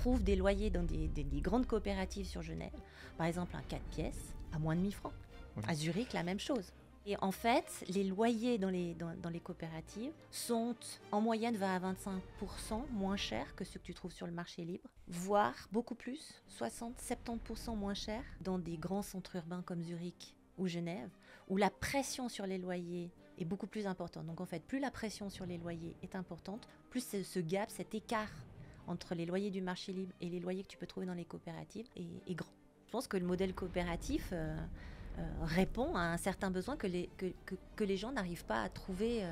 trouve des loyers dans des grandes coopératives sur Genève, par exemple un 4 pièces, à moins de 1 000 francs. Oui. À Zurich, la même chose. Et en fait, les loyers dans les coopératives sont en moyenne 20 à 25% moins chers que ceux que tu trouves sur le marché libre, voire beaucoup plus, 60-70% moins chers dans des grands centres urbains comme Zurich ou Genève, où la pression sur les loyers est beaucoup plus importante. Donc en fait, plus la pression sur les loyers est importante, plus ce gap, cet écart entre les loyers du marché libre et les loyers que tu peux trouver dans les coopératives est grand. Je pense que le modèle coopératif répond à un certain besoin que les gens n'arrivent pas à trouver,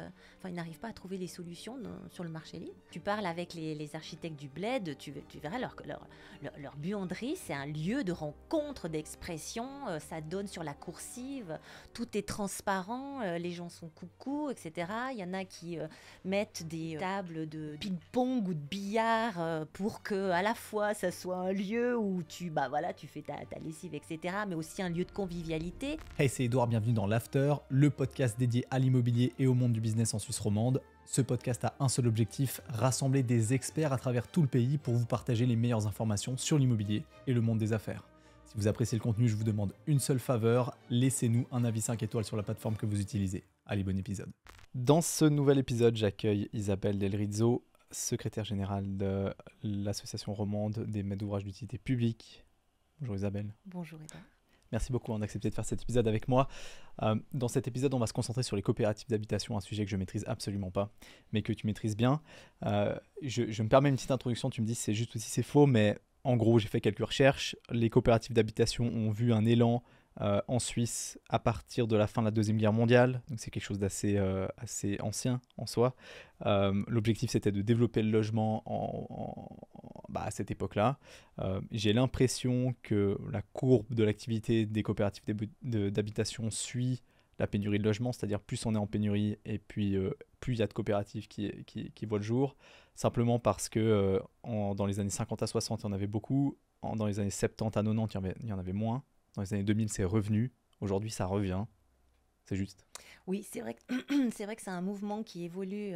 ils n'arrivent pas à trouver les solutions sur le marché libre. Tu parles avec les architectes du bled, tu verras leur buanderie, c'est un lieu de rencontre, d'expression, ça donne sur la coursive, tout est transparent, les gens sont coucou, etc. Il y en a qui mettent des tables de ping-pong ou de billard pour que à la fois ça soit un lieu où tu fais ta lessive, etc., mais aussi un lieu de convivialité. Hey, c'est Edouard, bienvenue dans l'After, le podcast dédié à l'immobilier et au monde du business en Suisse romande. Ce podcast a un seul objectif, rassembler des experts à travers tout le pays pour vous partager les meilleures informations sur l'immobilier et le monde des affaires. Si vous appréciez le contenu, je vous demande une seule faveur, laissez-nous un avis 5 étoiles sur la plateforme que vous utilisez. Allez, bon épisode. Dans ce nouvel épisode, j'accueille Isabelle Del Rizzo, secrétaire générale de l'association romande des maîtres d'ouvrage d'utilité publique. Bonjour Isabelle. Bonjour Edouard. Merci beaucoup d'accepter de faire cet épisode avec moi. Dans cet épisode, on va se concentrer sur les coopératives d'habitation, un sujet que je ne maîtrise absolument pas, mais que tu maîtrises bien. Je me permets une petite introduction, tu me dis si c'est juste ou si c'est faux, mais en gros, j'ai fait quelques recherches. Les coopératives d'habitation ont vu un élan en Suisse à partir de la fin de la Deuxième Guerre mondiale, donc c'est quelque chose d'assez assez ancien en soi. L'objectif, c'était de développer le logement à cette époque-là. J'ai l'impression que la courbe de l'activité des coopératives d'habitation suit la pénurie de logement, c'est-à-dire plus on est en pénurie et puis plus il y a de coopératives qui voient le jour, simplement parce que dans les années 50 à 60, il y en avait beaucoup, dans les années 70 à 90, il y en avait moins. Dans les années 2000, c'est revenu. Aujourd'hui, ça revient. C'est juste. Oui, c'est vrai que c'est un mouvement qui évolue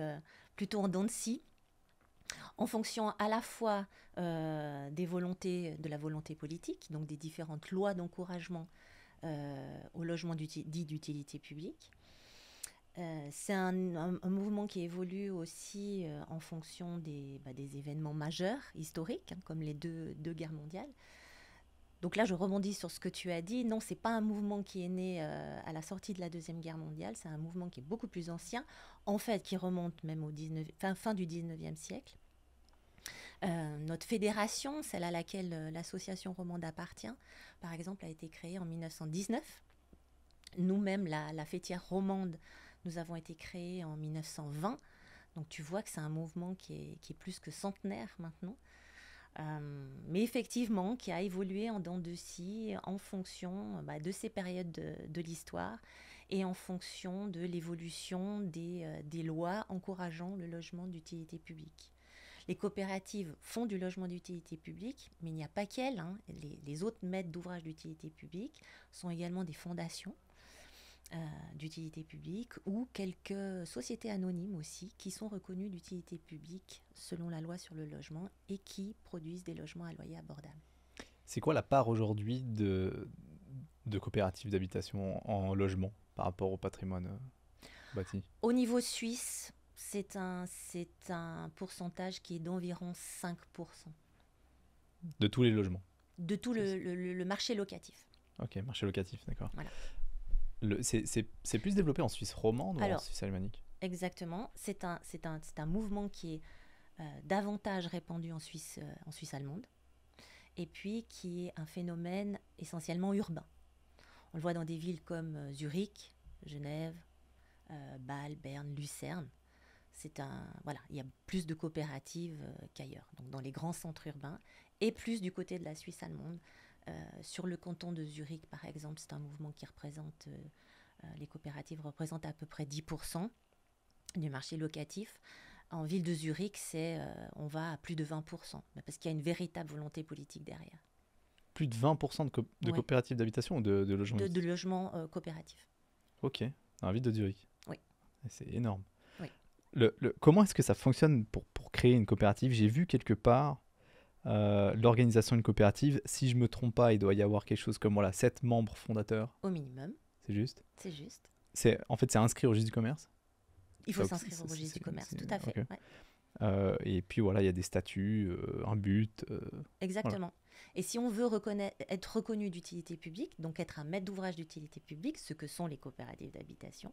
plutôt en dents de scie, en fonction à la fois de la volonté politique, donc des différentes lois d'encouragement au logement dit d'utilité publique. C'est un mouvement qui évolue aussi en fonction des événements majeurs, historiques, comme les deux guerres mondiales. Donc là, je rebondis sur ce que tu as dit. Non, ce n'est pas un mouvement qui est né à la sortie de la Deuxième Guerre mondiale. C'est un mouvement qui est beaucoup plus ancien, en fait, qui remonte même fin du 19e siècle. Notre fédération, celle à laquelle l'association romande appartient, par exemple, a été créée en 1919. Nous-mêmes, la fêtière romande, nous avons été créés en 1920. Donc tu vois que c'est un mouvement qui est plus que centenaire maintenant. Mais effectivement, qui a évolué en dents de scie en fonction de ces périodes de l'histoire et en fonction de l'évolution des lois encourageant le logement d'utilité publique. Les coopératives font du logement d'utilité publique, mais il n'y a pas qu'elles. Les autres maîtres d'ouvrage d'utilité publique sont également des fondations d'utilité publique ou quelques sociétés anonymes aussi qui sont reconnues d'utilité publique selon la loi sur le logement et qui produisent des logements à loyer abordable. C'est quoi la part aujourd'hui de coopératives d'habitation en logement par rapport au patrimoine bâti ? Au niveau suisse, c'est un pourcentage qui est d'environ 5%. De tous les logements ? De tout le marché locatif. Ok, marché locatif, d'accord. Voilà. C'est plus développé en Suisse romande ou en Suisse alémanique ? Exactement. C'est un mouvement qui est davantage répandu en Suisse allemande et puis qui est un phénomène essentiellement urbain. On le voit dans des villes comme Zurich, Genève, Bâle, Berne, Lucerne. Il y a plus de coopératives qu'ailleurs, donc dans les grands centres urbains et plus du côté de la Suisse allemande. Sur le canton de Zurich, par exemple, c'est un mouvement qui représente, les coopératives représentent à peu près 10% du marché locatif. En ville de Zurich, on va à plus de 20%, parce qu'il y a une véritable volonté politique derrière. Plus de 20% de coopératives d'habitation ou de logements ? De logements coopératifs. Ok, dans la ville de Zurich. Oui. C'est énorme. Oui. Comment est-ce que ça fonctionne pour créer une coopérative ? J'ai vu quelque part l'organisation d'une coopérative. Si je me trompe pas, il doit y avoir quelque chose comme 7 membres fondateurs. Au minimum. C'est juste? C'est juste. En fait, c'est inscrit au registre du commerce? Il faut Donc, s'inscrire au registre du commerce, tout à fait. ok. Ouais. Et puis voilà, il y a des statuts, un but. Exactement. Et si on veut être reconnu d'utilité publique, donc être un maître d'ouvrage d'utilité publique, ce que sont les coopératives d'habitation,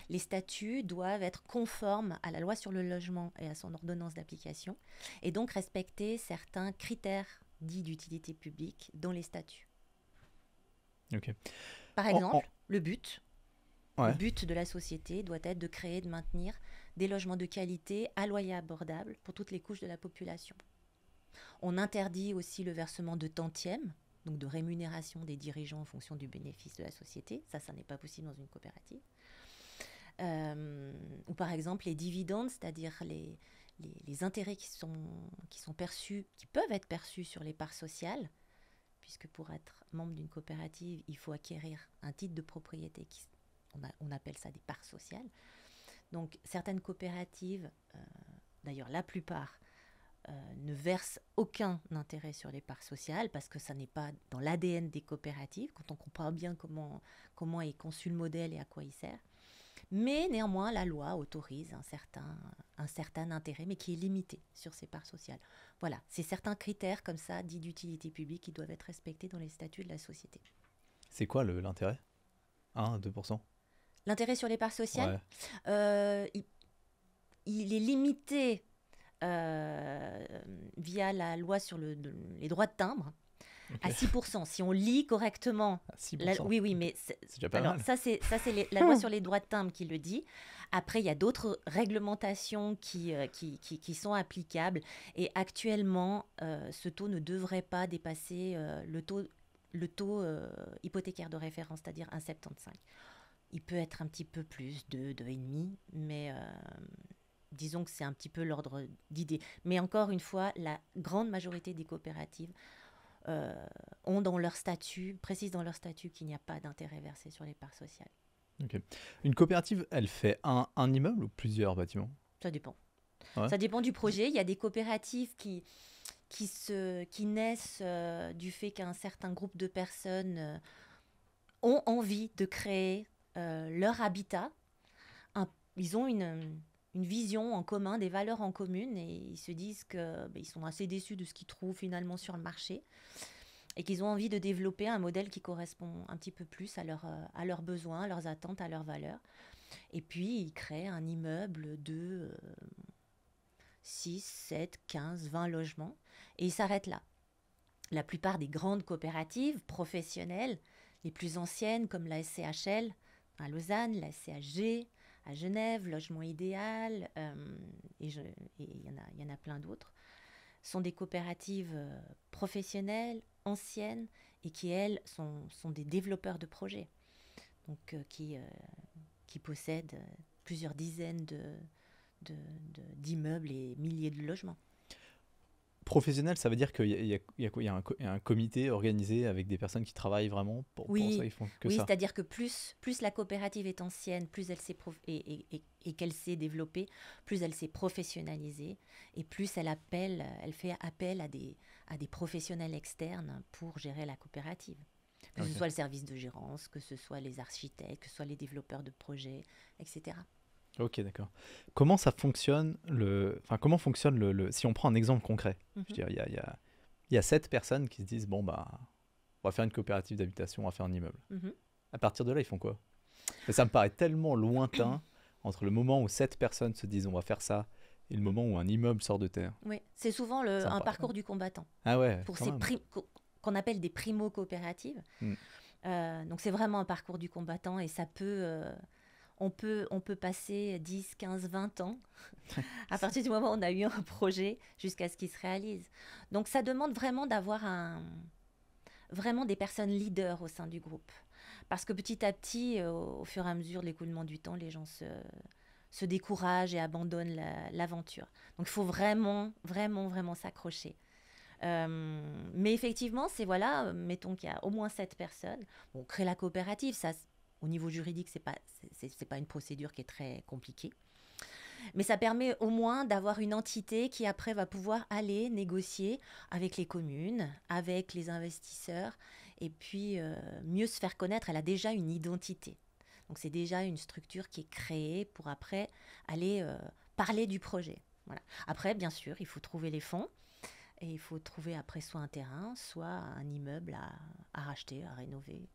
les statuts doivent être conformes à la loi sur le logement et à son ordonnance d'application, et donc respecter certains critères dits d'utilité publique dans les statuts. Ok. Par exemple, le but. Ouais. Le but de la société doit être de créer et de maintenir des logements de qualité à loyer abordable pour toutes les couches de la population. On interdit aussi le versement de tantièmes, donc de rémunération des dirigeants en fonction du bénéfice de la société. Ça n'est pas possible dans une coopérative. Ou par exemple les dividendes, c'est-à-dire les intérêts qui sont perçus, qui peuvent être perçus sur les parts sociales, puisque pour être membre d'une coopérative, il faut acquérir un titre de propriété, on appelle ça des parts sociales. Donc certaines coopératives, d'ailleurs la plupart, ne versent aucun intérêt sur les parts sociales parce que ça n'est pas dans l'ADN des coopératives, quand on comprend bien comment est conçu le modèle et à quoi il sert. Mais néanmoins, la loi autorise un certain intérêt, mais qui est limité sur ces parts sociales. Voilà, c'est certains critères comme ça, dits d'utilité publique, qui doivent être respectés dans les statuts de la société. C'est quoi l'intérêt? 1-2%? L'intérêt sur les parts sociales, Ouais. il est limité via la loi sur les droits de timbre, Ok. à 6%. Si on lit correctement. 6%. Oui, mais c'est déjà pas alors, mal. ça, c'est la loi sur les droits de timbre qui le dit. Après, il y a d'autres réglementations qui sont applicables. Et actuellement, ce taux ne devrait pas dépasser le taux hypothécaire de référence, c'est-à-dire 1,75. Il peut être un petit peu plus, 2,5, mais disons que c'est un petit peu l'ordre d'idée. Mais encore une fois, la grande majorité des coopératives précisent dans leur statut qu'il n'y a pas d'intérêt versé sur les parts sociales. Ok. Une coopérative, elle fait un immeuble ou plusieurs bâtiments? Ça dépend. Ouais. Ça dépend du projet. Il y a des coopératives qui naissent du fait qu'un certain groupe de personnes ont envie de créer leur habitat. Ils ont une vision en commun, des valeurs en commune, et ils se disent qu'ils sont assez déçus de ce qu'ils trouvent finalement sur le marché et qu'ils ont envie de développer un modèle qui correspond un petit peu plus à leurs besoins, à leurs attentes, à leurs valeurs. Et puis, ils créent un immeuble de 6, 7, 15, 20 logements et ils s'arrêtent là. La plupart des grandes coopératives professionnelles, les plus anciennes comme la SCHL à Lausanne, la SCHG à Genève, Logement Idéal, et il y en a plein d'autres, sont des coopératives professionnelles, anciennes, et qui, elles, sont des développeurs de projets, donc qui possèdent plusieurs dizaines d'immeubles et milliers de logements. Professionnel, ça veut dire qu'il y a un comité organisé avec des personnes qui travaillent vraiment pour ça, ils font que ça. Oui, c'est-à-dire que plus la coopérative est ancienne, plus elle s'est et qu'elle s'est développée, plus elle s'est professionnalisée et plus elle fait appel à des professionnels externes pour gérer la coopérative. Que ce soit le service de gérance, que ce soit les architectes, que ce soit les développeurs de projets, etc. Ok, d'accord. Comment ça fonctionne comment fonctionne si on prend un exemple concret? Je veux dire, il y a 7 personnes qui se disent bon bah on va faire une coopérative d'habitation, on va faire un immeuble. À partir de là, ils font quoi? Et ça me paraît tellement lointain entre le moment où 7 personnes se disent on va faire ça et le moment où un immeuble sort de terre. Oui, c'est souvent un parcours du combattant. Ah ouais. Pour ces qu'on appelle des primo-coopératives. Donc c'est vraiment un parcours du combattant et ça peut on peut passer 10, 15, 20 ans à partir du moment où on a eu un projet jusqu'à ce qu'il se réalise. Donc ça demande vraiment d'avoir vraiment des personnes leaders au sein du groupe. Parce que petit à petit, au fur et à mesure de l'écoulement du temps, les gens se découragent et abandonnent l'aventure. Donc il faut vraiment, vraiment, vraiment s'accrocher. Mais effectivement, mettons qu'il y a au moins 7 personnes. On crée la coopérative, ça, au niveau juridique, c'est pas une procédure qui est très compliquée. Mais ça permet au moins d'avoir une entité qui après va pouvoir aller négocier avec les communes, avec les investisseurs, et puis mieux se faire connaître. Elle a déjà une identité. Donc c'est déjà une structure qui est créée pour après aller parler du projet. Voilà. Après, bien sûr, il faut trouver les fonds. Et il faut trouver après soit un terrain, soit un immeuble à racheter, à rénover.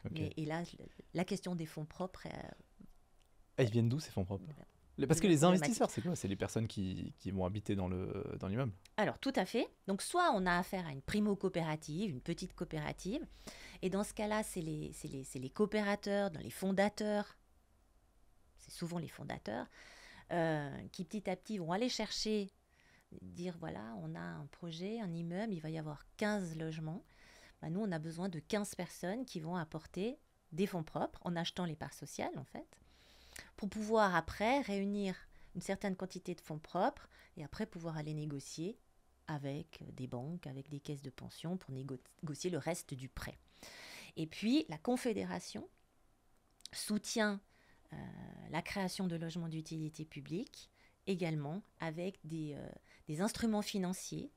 Ok. Et là, la question des fonds propres Ah, ils viennent d'où ces fonds propres? Parce que devient les problématique. investisseurs, c'est quoi? C'est les personnes qui vont habiter dans l'immeuble. Alors, tout à fait. Donc, soit on a affaire à une primo-coopérative, une petite coopérative. Et dans ce cas-là, c'est les coopérateurs, les fondateurs, c'est souvent les fondateurs, qui petit à petit vont aller chercher, dire voilà, on a un projet, un immeuble, il va y avoir 15 logements. Bah, nous, on a besoin de 15 personnes qui vont apporter des fonds propres en achetant les parts sociales, en fait, pour pouvoir après réunir une certaine quantité de fonds propres et après pouvoir aller négocier avec des banques, avec des caisses de pension pour négocier le reste du prêt. Et puis, la Confédération soutient la création de logements d'utilité publique également avec des instruments financiers,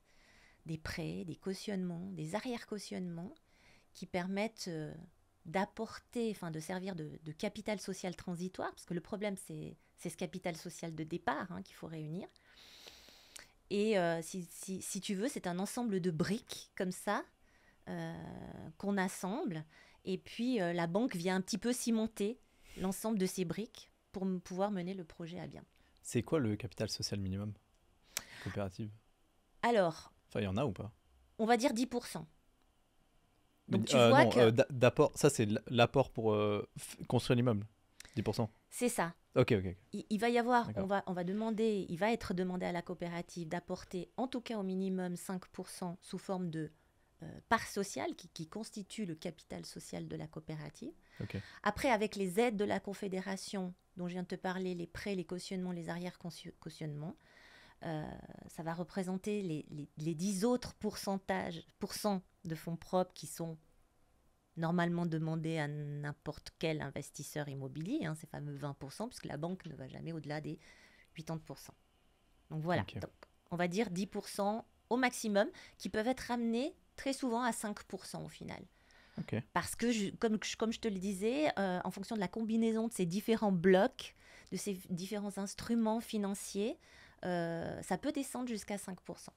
des prêts, des cautionnements, des arrière-cautionnements qui permettent d'apporter, enfin de servir de capital social transitoire, parce que le problème c'est ce capital social de départ qu'il faut réunir. Et si tu veux, c'est un ensemble de briques comme ça qu'on assemble, et puis la banque vient un petit peu cimenter l'ensemble de ces briques pour pouvoir mener le projet à bien. C'est quoi le capital social minimum coopérative? Alors, Enfin, il y en a ou pas? on va dire 10%. Mais, Donc tu vois non, que d'apport, ça c'est l'apport pour construire l'immeuble. 10%. c'est ça. Ok, ok, ok. Il va y avoir, D'accord. on va demander, il va être demandé à la coopérative d'apporter en tout cas au minimum 5% sous forme de part sociale qui constitue le capital social de la coopérative. Ok. Après, avec les aides de la Confédération, dont je viens de te parler, les prêts, les cautionnements, les arrière-cautionnements, ça va représenter les 10 autres pourcents de fonds propres qui sont normalement demandés à n'importe quel investisseur immobilier, ces fameux 20%, puisque la banque ne va jamais au-delà des 80%. Donc voilà, Ok. donc, on va dire 10% au maximum, qui peuvent être ramenés très souvent à 5% au final. Ok. Parce que, comme je te le disais, en fonction de la combinaison de ces différents blocs, de ces différents instruments financiers, ça peut descendre jusqu'à 5%.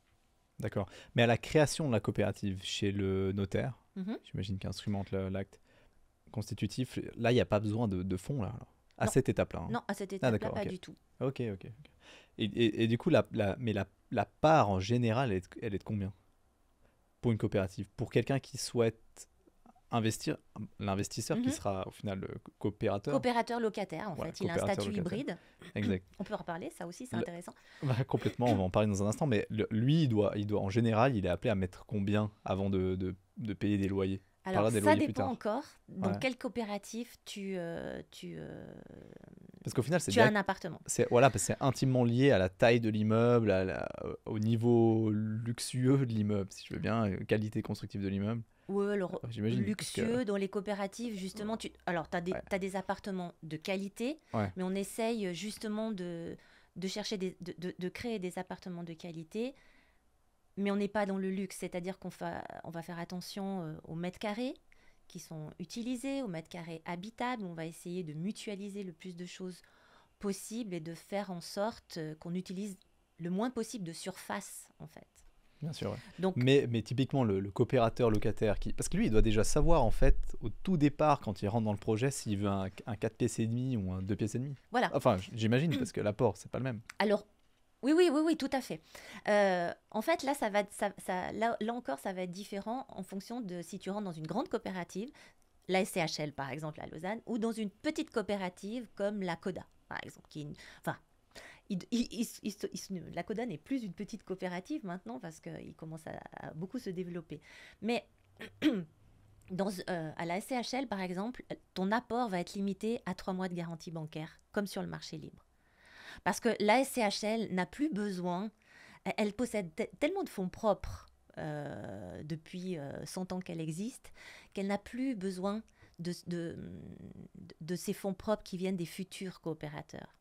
D'accord. Mais à la création de la coopérative chez le notaire, Mhm. j'imagine qu'instrumente l'acte constitutif, là, il n'y a pas besoin de fonds, là, alors. À Non. cette étape-là. Hein. Non, à cette Ah, étape-là, d'accord, pas ok. du tout. Ok, ok. Ok. Et du coup, la part en général, elle est de combien pour une coopérative? Pour quelqu'un qui souhaite investir, l'investisseur qui Mhm. sera au final le coopérateur. Coopérateur locataire, en Voilà, fait. Il a un coopérateur statut locataire. hybride. Exact. On peut en reparler, ça aussi, c'est Le- intéressant. Complètement, on va en parler dans un instant, mais lui, il doit en général, il est appelé à mettre combien avant de payer des loyers? On Alors, parlera des ça loyers plus dépend tard. encore dans Ouais. quelle coopérative Parce qu'au final, tu as un appartement. voilà, parce que c'est intimement lié à la taille de l'immeuble, au niveau luxueux de l'immeuble, si je veux bien, qualité constructive de l'immeuble. Ou alors J'imagine. Parce que, luxueux dans les coopératives, justement. Alors, tu as, ouais, t'as des appartements de qualité, ouais, mais on essaye justement de chercher de créer des appartements de qualité, mais on n'est pas dans le luxe, c'est-à-dire on va faire attention aux mètres carrés qui sont utilisés, aux mètres carrés habitables. On va essayer de mutualiser le plus de choses possible et de faire en sorte qu'on utilise le moins possible de surface, en fait. bien sûr. Ouais. Donc, Mais typiquement, le coopérateur locataire, parce que lui, il doit déjà savoir, en fait, au tout départ, quand il rentre dans le projet, s'il veut un 4 pièces et demi ou un 2 pièces et demi. voilà. Enfin, j'imagine, parce que l'apport, c'est pas le même. Alors, oui, tout à fait. En fait, là, là encore, ça va être différent en fonction de si tu rentres dans une grande coopérative, la SCHL par exemple à Lausanne, ou dans une petite coopérative comme la CODA, par exemple. Enfin, la CODA n'est plus une petite coopérative maintenant parce qu'il commence à beaucoup se développer. Mais à la SCHL, par exemple, ton apport va être limité à 3 mois de garantie bancaire, comme sur le marché libre. Parce que la SCHL n'a plus besoin, elle possède tellement de fonds propres depuis 100 ans qu'elle existe, qu'elle n'a plus besoin de ces fonds propres qui viennent des futurs coopérateurs.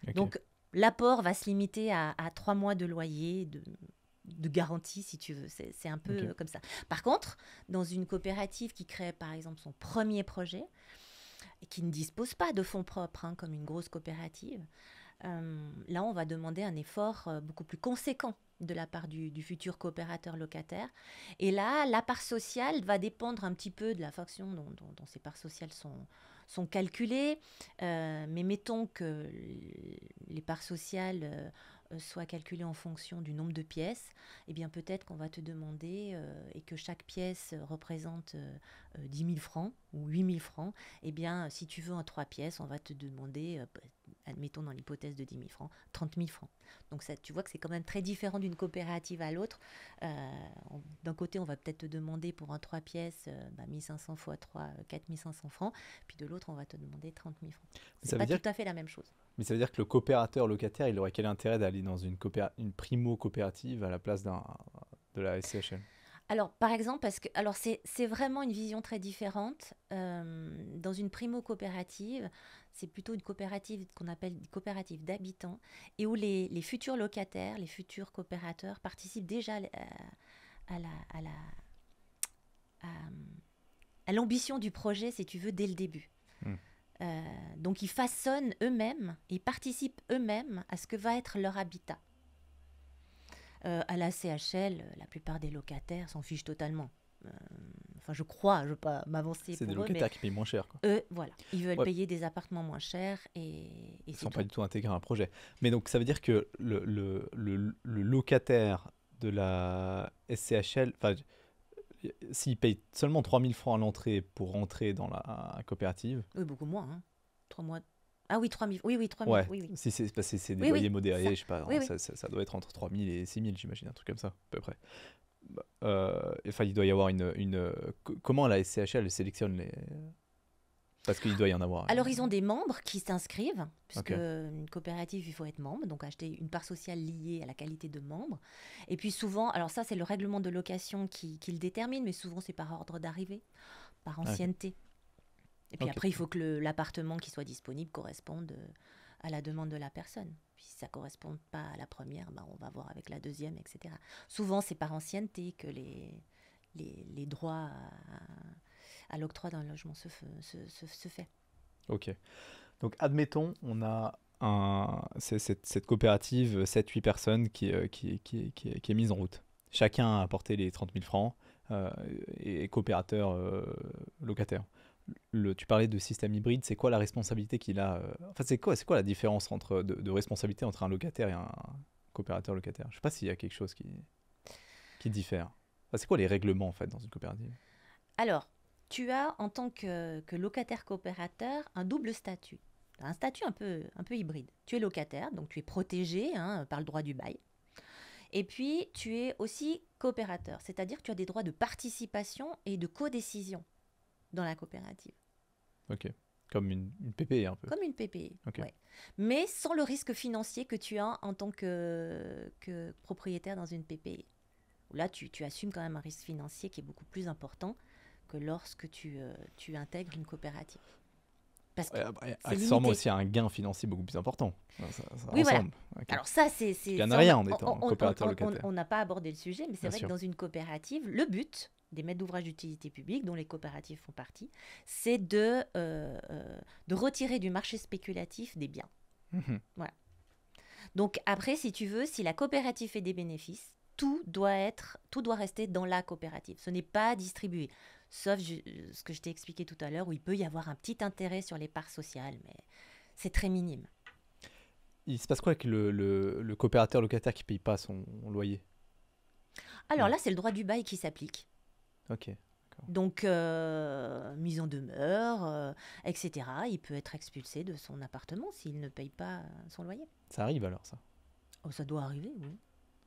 Ok. Donc, l'apport va se limiter à 3 mois de loyer, de garantie, si tu veux. C'est un peu Ok. comme ça. Par contre, dans une coopérative qui crée, par exemple, son premier projet, et qui ne dispose pas de fonds propres, hein, comme une grosse coopérative, là, on va demander un effort beaucoup plus conséquent de la part du futur coopérateur locataire. Et là, la part sociale va dépendre un petit peu de la façon dont ces parts sociales sont calculées. Mais mettons que les parts sociales soient calculées en fonction du nombre de pièces, eh bien peut-être qu'on va te demander, et que chaque pièce représente 10 000 francs ou 8 000 francs, eh bien si tu veux en 3 pièces, on va te demander, admettons dans l'hypothèse de 10 000 francs, 30 000 francs. Donc ça, tu vois que c'est quand même très différent d'une coopérative à l'autre. D'un côté, on va peut-être te demander pour un 3 pièces 1500 fois 3, 4500 francs. Puis de l'autre, on va te demander 30 000 francs. Mais C'est pas tout à fait la même chose. Mais ça veut dire que le coopérateur locataire, il aurait quel intérêt d'aller dans une primo-coopérative à la place de la SCHL? Alors, par exemple, parce que alors c'est vraiment une vision très différente. Dans une primo-coopérative, c'est plutôt une coopérative qu'on appelle une coopérative d'habitants et où les futurs locataires, les futurs coopérateurs participent déjà à la, à la, à, à l'ambition du projet, si tu veux, dès le début. Hmm. Donc, ils façonnent eux-mêmes, ils participent eux-mêmes à ce que va être leur habitat. À la CHL, la plupart des locataires s'en fichent totalement. Enfin, je crois, je ne veux pas m'avancer C'est pour des eux, mais locataires qui payent moins cher, quoi. eux, voilà, ils veulent Ouais. payer des appartements moins chers et Ils ne c'est sont tout. pas du tout intégrés à un projet. Mais donc, ça veut dire que le locataire de la SCHL, enfin, s'il paye seulement 3 000 francs à l'entrée pour rentrer dans la coopérative, Oui, beaucoup moins. Hein. 3 mois. Ah oui, 3 000. Oui, 3 000. ouais, Oui, oui. si c'est parce que c'est des Oui, loyers oui, modérés, ça. je sais pas, Oui, oui. ça doit être entre 3 000 et 6 000, j'imagine, un truc comme ça, à peu près. Enfin, il doit y avoir comment la SCHL sélectionne les... Parce qu'il doit y en avoir. Alors, ils ont des membres qui s'inscrivent, puisque Ok. une coopérative, il faut être membre, donc acheter une part sociale liée à la qualité de membre. Et puis souvent, alors ça, c'est le règlement de location qui le détermine, mais souvent, c'est par ordre d'arrivée, par Ah, ok. ancienneté. Et puis Ok. après, il faut que l'appartement qui soit disponible corresponde à la demande de la personne. Puis si ça ne correspond pas à la première, on va voir avec la deuxième, etc. Souvent, c'est par ancienneté que les droits à l'octroi d'un logement se fait. Ok. Donc, admettons, on a cette coopérative, 7-8 personnes qui est mise en route. Chacun a apporté les 30 000 francs et coopérateur locataire. Tu parlais de système hybride, c'est quoi la responsabilité qu'il a Enfin, c'est quoi la différence de responsabilité entre un locataire et un coopérateur locataire? Je sais pas s'il y a quelque chose qui diffère. Enfin, c'est quoi les règlements en fait dans une coopérative? Alors, tu as en tant que locataire coopérateur un double statut. Un statut un peu hybride. Tu es locataire, donc tu es protégé par le droit du bail. Et puis, tu es aussi coopérateur, c'est-à-dire que tu as des droits de participation et de codécision dans la coopérative. Ok. Comme une PPE un peu. Comme une PPE, Ok. ouais. Mais sans le risque financier que tu as en tant que propriétaire dans une PPE. Là, tu assumes quand même un risque financier qui est beaucoup plus important que lorsque tu intègres une coopérative. Parce que c'est Accessoirement limité. aussi un gain financier beaucoup plus important. Ça Oui, voilà. ressemble. Ok. Alors ça, c'est... Tu gagnes rien en étant coopérateur on locataire. on n'a pas abordé le sujet, mais c'est Bien vrai sûr. que dans une coopérative, le but des maîtres d'ouvrage d'utilité publique, dont les coopératives font partie, c'est de retirer du marché spéculatif des biens. Mhm. Donc après, si tu veux, si la coopérative fait des bénéfices, tout doit rester dans la coopérative. Ce n'est pas distribué. Sauf ce que je t'ai expliqué tout à l'heure, où il peut y avoir un petit intérêt sur les parts sociales, mais c'est très minime. Il se passe quoi avec le coopérateur locataire qui paye pas son loyer? Alors Ouais. là, c'est le droit du bail qui s'applique. Ok. Donc, mise en demeure, etc. Il peut être expulsé de son appartement s'il ne paye pas son loyer. Ça arrive alors ça? Oh, ça doit arriver, oui.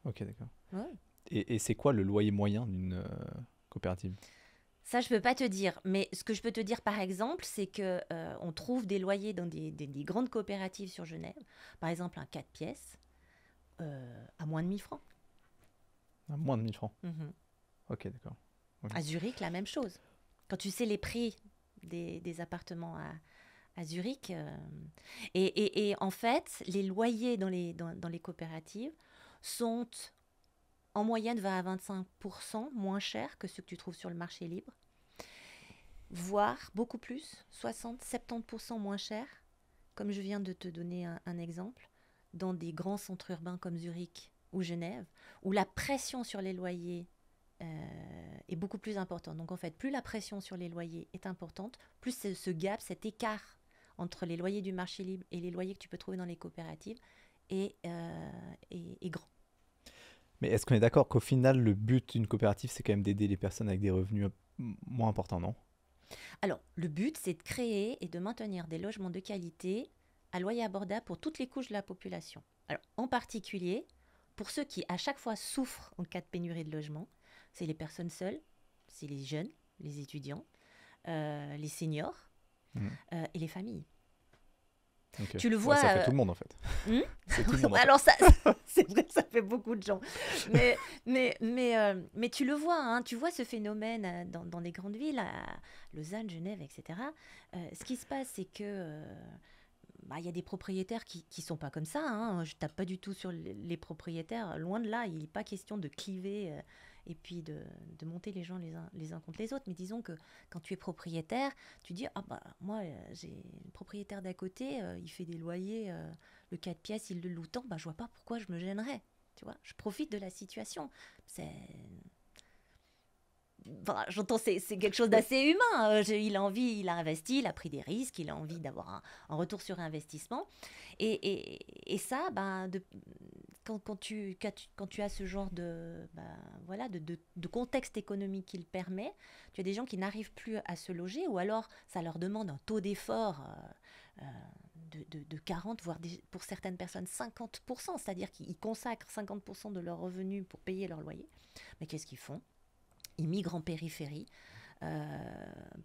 Ok, d'accord. Ouais. Et c'est quoi le loyer moyen d'une coopérative? Ça, je peux pas te dire. Mais ce que je peux te dire, par exemple, c'est que on trouve des loyers dans des grandes coopératives sur Genève. Par exemple, un 4 pièces à moins de 1 000 francs. À moins de 1 000 francs. Mhm. Ok, d'accord. À Zurich, la même chose. Quand tu sais les prix des appartements à Zurich. Et en fait, les loyers dans les coopératives sont en moyenne 20 à 25% moins chers que ceux que tu trouves sur le marché libre, voire beaucoup plus, 60-70% moins chers, comme je viens de te donner un exemple, dans des grands centres urbains comme Zurich ou Genève, où la pression sur les loyers est beaucoup plus importante. Donc en fait, plus la pression sur les loyers est importante, plus ce gap, cet écart entre les loyers du marché libre et les loyers que tu peux trouver dans les coopératives est grand. Mais est-ce qu'on est d'accord qu'au final, le but d'une coopérative, c'est quand même d'aider les personnes avec des revenus moins importants, non? Alors, le but, c'est de créer et de maintenir des logements de qualité à loyer abordable pour toutes les couches de la population. Alors, en particulier, pour ceux qui, à chaque fois, souffrent en cas de pénurie de logement, c'est les personnes seules, c'est les jeunes, les étudiants, les seniors et les familles. Okay. Tu le vois. Ça fait tout le monde en fait. C'est tout le monde. Alors ça, c'est vrai que ça fait beaucoup de gens. Mais tu le vois, hein, tu vois ce phénomène dans les grandes villes, à Lausanne, Genève, etc. Ce qui se passe, c'est que y a des propriétaires qui sont pas comme ça. Hein. Je tape pas du tout sur les propriétaires. Loin de là, il n'est pas question de cliver et puis de monter les gens les uns contre les autres. Mais disons que quand tu es propriétaire, tu dis moi j'ai le propriétaire d'à côté, il fait des loyers, le 4 pièces, il le loue tant, je vois pas pourquoi je me gênerais. Tu vois, je profite de la situation. J'entends, c'est quelque chose d'assez humain. Il a envie, il a investi, il a pris des risques, il a envie d'avoir un retour sur investissement. Et ça, quand tu as ce genre de contexte économique qui le permet, tu as des gens qui n'arrivent plus à se loger, ou alors ça leur demande un taux d'effort de 40, voire pour certaines personnes 50%, c'est-à-dire qu'ils consacrent 50% de leurs revenus pour payer leur loyer. Mais qu'est-ce qu'ils font ? Ils migrent en périphérie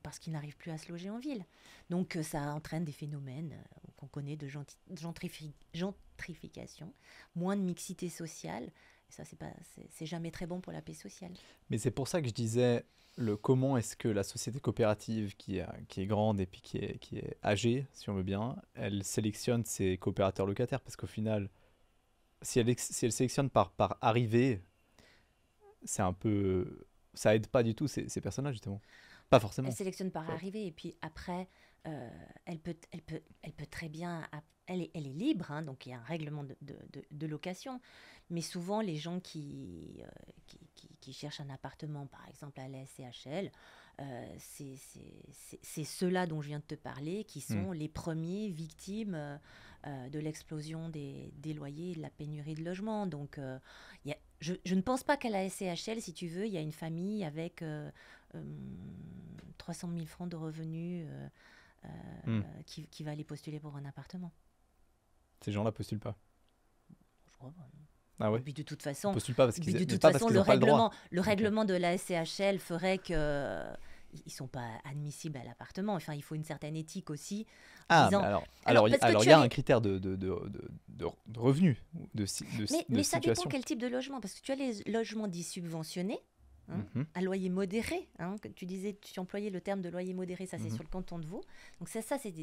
parce qu'ils n'arrivent plus à se loger en ville. Donc ça entraîne des phénomènes qu'on connaît de gentrification, moins de mixité sociale. Et ça, c'est jamais très bon pour la paix sociale. Mais c'est pour ça que je disais comment est-ce que la société coopérative qui est grande et puis qui est âgée, si on veut bien, elle sélectionne ses coopérateurs locataires. Parce qu'au final, si elle sélectionne par arrivée, c'est un peu... Ça aide pas du tout ces personnes-là, justement. Pas forcément. Elle sélectionne par arrivée, et puis après, elle peut très bien... Elle est libre, hein, donc il y a un règlement de location. Mais souvent, les gens qui cherchent un appartement, par exemple à la SCHL, c'est ceux-là dont je viens de te parler qui sont les premiers victimes de l'explosion des loyers et de la pénurie de logements. Donc, je ne pense pas qu'à la SCHL, si tu veux, il y a une famille avec 300 000 francs de revenus qui va aller postuler pour un appartement. Ces gens-là postulent pas. Je crois pas. Ah ouais. Et puis de toute façon, le règlement de la SCHL ferait que ils sont pas admissibles à l'appartement. Enfin, il faut une certaine éthique aussi. Alors il y a un critère de revenus, de situation. Mais ça dépend quel type de logement, parce que tu as les logements dits subventionnés, à loyer modéré. Que tu disais, tu employais le terme de loyer modéré, ça c'est sur le canton de Vaud. Donc ça c'est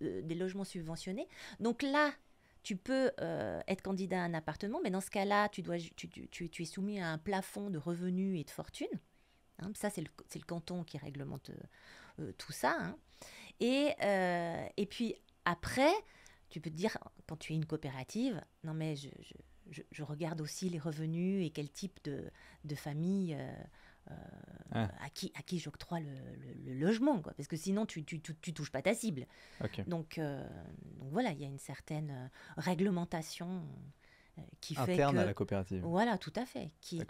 des logements subventionnés. Donc là, tu peux être candidat à un appartement, mais dans ce cas-là, tu es soumis à un plafond de revenus et de fortune. Ça, c'est le canton qui réglemente tout ça. Et puis après, tu peux te dire, quand tu es une coopérative, non mais je regarde aussi les revenus et quel type de famille à qui j'octroie le logement, quoi. Parce que sinon tu touches pas ta cible. Okay. Donc voilà, il y a une certaine réglementation qui fait interne à la coopérative. Voilà, tout à fait, qui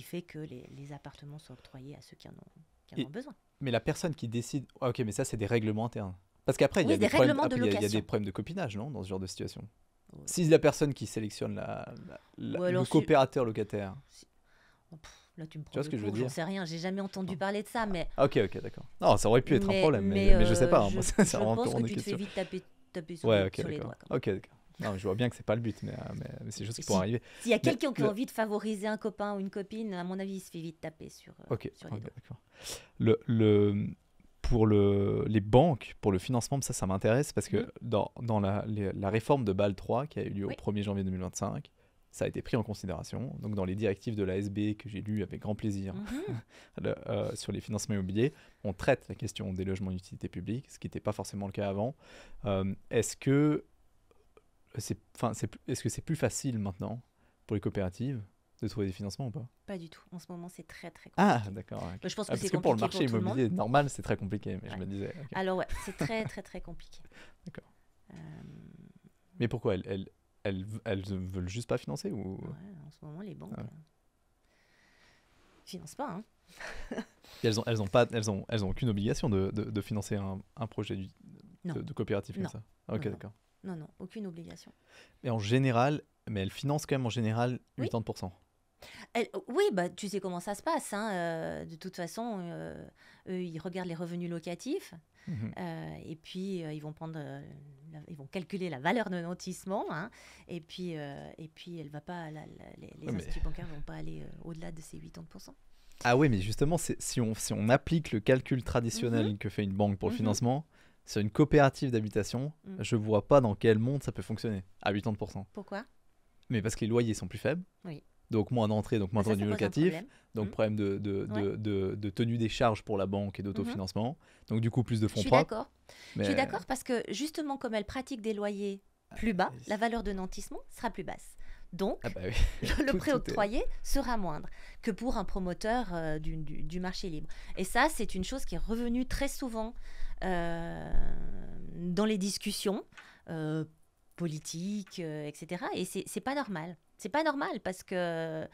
fait que les appartements sont octroyés à ceux qui en ont besoin. Mais la personne qui décide, ok, mais ça c'est des règlements internes. Parce qu'après il y a des problèmes de copinage, non, dans ce genre de situation. Ouais. Si la personne qui sélectionne le coopérateur locataire. Là, tu me prends vois ce que je veux dire ? J'en sais rien, j'ai jamais entendu parler de ça, mais... Ok, d'accord. Non, ça aurait pu être un problème, mais je sais pas. Je pense que tu te fais vite taper sur les doigts. Ok, d'accord. Non, je vois bien que c'est pas le but, mais c'est juste qui pourrait arriver. S'il y a quelqu'un qui a envie de favoriser un copain ou une copine, à mon avis, il se fait vite taper sur les doigts. D'accord. pour les banques, pour le financement, ça m'intéresse parce que dans la réforme de Bâle 3 qui a eu lieu au 1er janvier 2025, ça a été pris en considération. Donc dans les directives de l'ASB que j'ai lues avec grand plaisir sur les financements immobiliers, on traite la question des logements d'utilité publique, ce qui n'était pas forcément le cas avant. Est-ce que c'est plus facile maintenant pour les coopératives de trouver des financements ou pas? Pas du tout. En ce moment, c'est très très compliqué. Ah, d'accord. Okay. Je pense que parce c'est que pour le compliqué marché pour tout le monde. immobilier normal, c'est très compliqué, mais je me disais. Okay. Alors ouais, c'est très très très compliqué. D'accord. Mais pourquoi elles veulent juste pas financer ou... Ouais, en ce moment, les banques financent pas. Hein. elles ont aucune obligation de financer un projet de coopérative comme ça. Ok, d'accord. Non, aucune obligation. Et en général, mais elles financent quand même en général 80%. Oui, bah, tu sais comment ça se passe. Hein. De toute façon, eux, ils regardent les revenus locatifs et puis ils vont calculer la valeur de notissement. Hein, et puis, elle va pas, les instituts bancaires ne vont pas aller au-delà de ces 80%. Ah oui, mais justement, si on applique le calcul traditionnel que fait une banque pour le financement, sur une coopérative d'habitation, je ne vois pas dans quel monde ça peut fonctionner à 80%. Pourquoi ? Mais parce que les loyers sont plus faibles. Oui. Donc moins d'entrées, donc moins de revenus locatifs, donc problème de tenue des charges pour la banque et d'autofinancement, donc du coup plus de fonds propres. Je suis d'accord parce que justement comme elle pratique des loyers plus bas, la valeur de nantissement sera plus basse. Donc le prêt octroyé sera moindre que pour un promoteur du marché libre. Et ça, c'est une chose qui est revenue très souvent dans les discussions politiques, etc. Et c'est pas normal. C'est pas normal parce que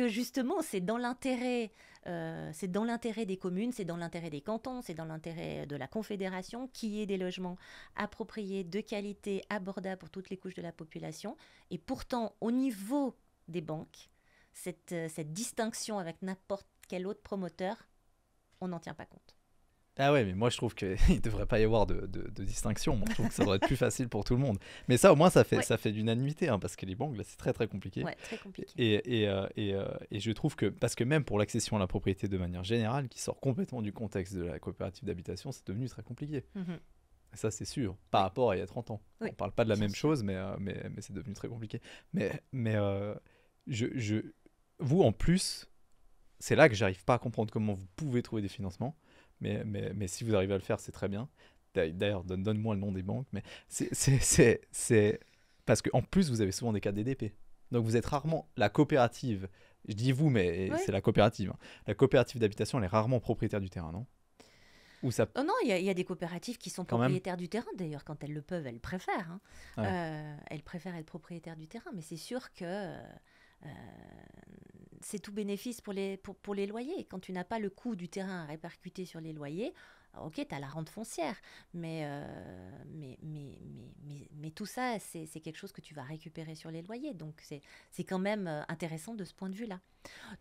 justement, c'est dans l'intérêt des communes, c'est dans l'intérêt des cantons, c'est dans l'intérêt de la Confédération qu'il y ait des logements appropriés, de qualité, abordables pour toutes les couches de la population. Et pourtant, au niveau des banques, cette distinction avec n'importe quel autre promoteur, on n'en tient pas compte. Ah ouais, mais moi je trouve qu'il ne devrait pas y avoir de distinction. Moi, je trouve que ça devrait être plus facile pour tout le monde. Mais ça, au moins, ça fait l'unanimité, hein, parce que les banques, là, c'est très très compliqué. Ouais, très compliqué. Et je trouve que, parce que même pour l'accession à la propriété de manière générale, qui sort complètement du contexte de la coopérative d'habitation, c'est devenu très compliqué. Et ça, c'est sûr, par rapport à il y a 30 ans. On ne parle pas de la même chose, mais c'est devenu très compliqué. Mais vous, en plus, c'est là que j'arrive pas à comprendre comment vous pouvez trouver des financements. Mais si vous arrivez à le faire, c'est très bien. D'ailleurs, donne-moi le nom des banques. Mais c'est parce qu'en plus, vous avez souvent des cas DDP. Donc, vous êtes rarement la coopérative. Je dis vous, mais c'est la coopérative. Hein. La coopérative d'habitation, elle est rarement propriétaire du terrain, non ? Ou ça... Oh non, il y a des coopératives qui sont propriétaires du terrain. D'ailleurs, quand elles le peuvent, elles préfèrent. Hein. Elles préfèrent être propriétaires du terrain. Mais c'est sûr que... c'est tout bénéfice pour les loyers. Quand tu n'as pas le coût du terrain à répercuter sur les loyers, ok, tu as la rente foncière, mais tout ça, c'est quelque chose que tu vas récupérer sur les loyers. Donc, c'est quand même intéressant de ce point de vue-là.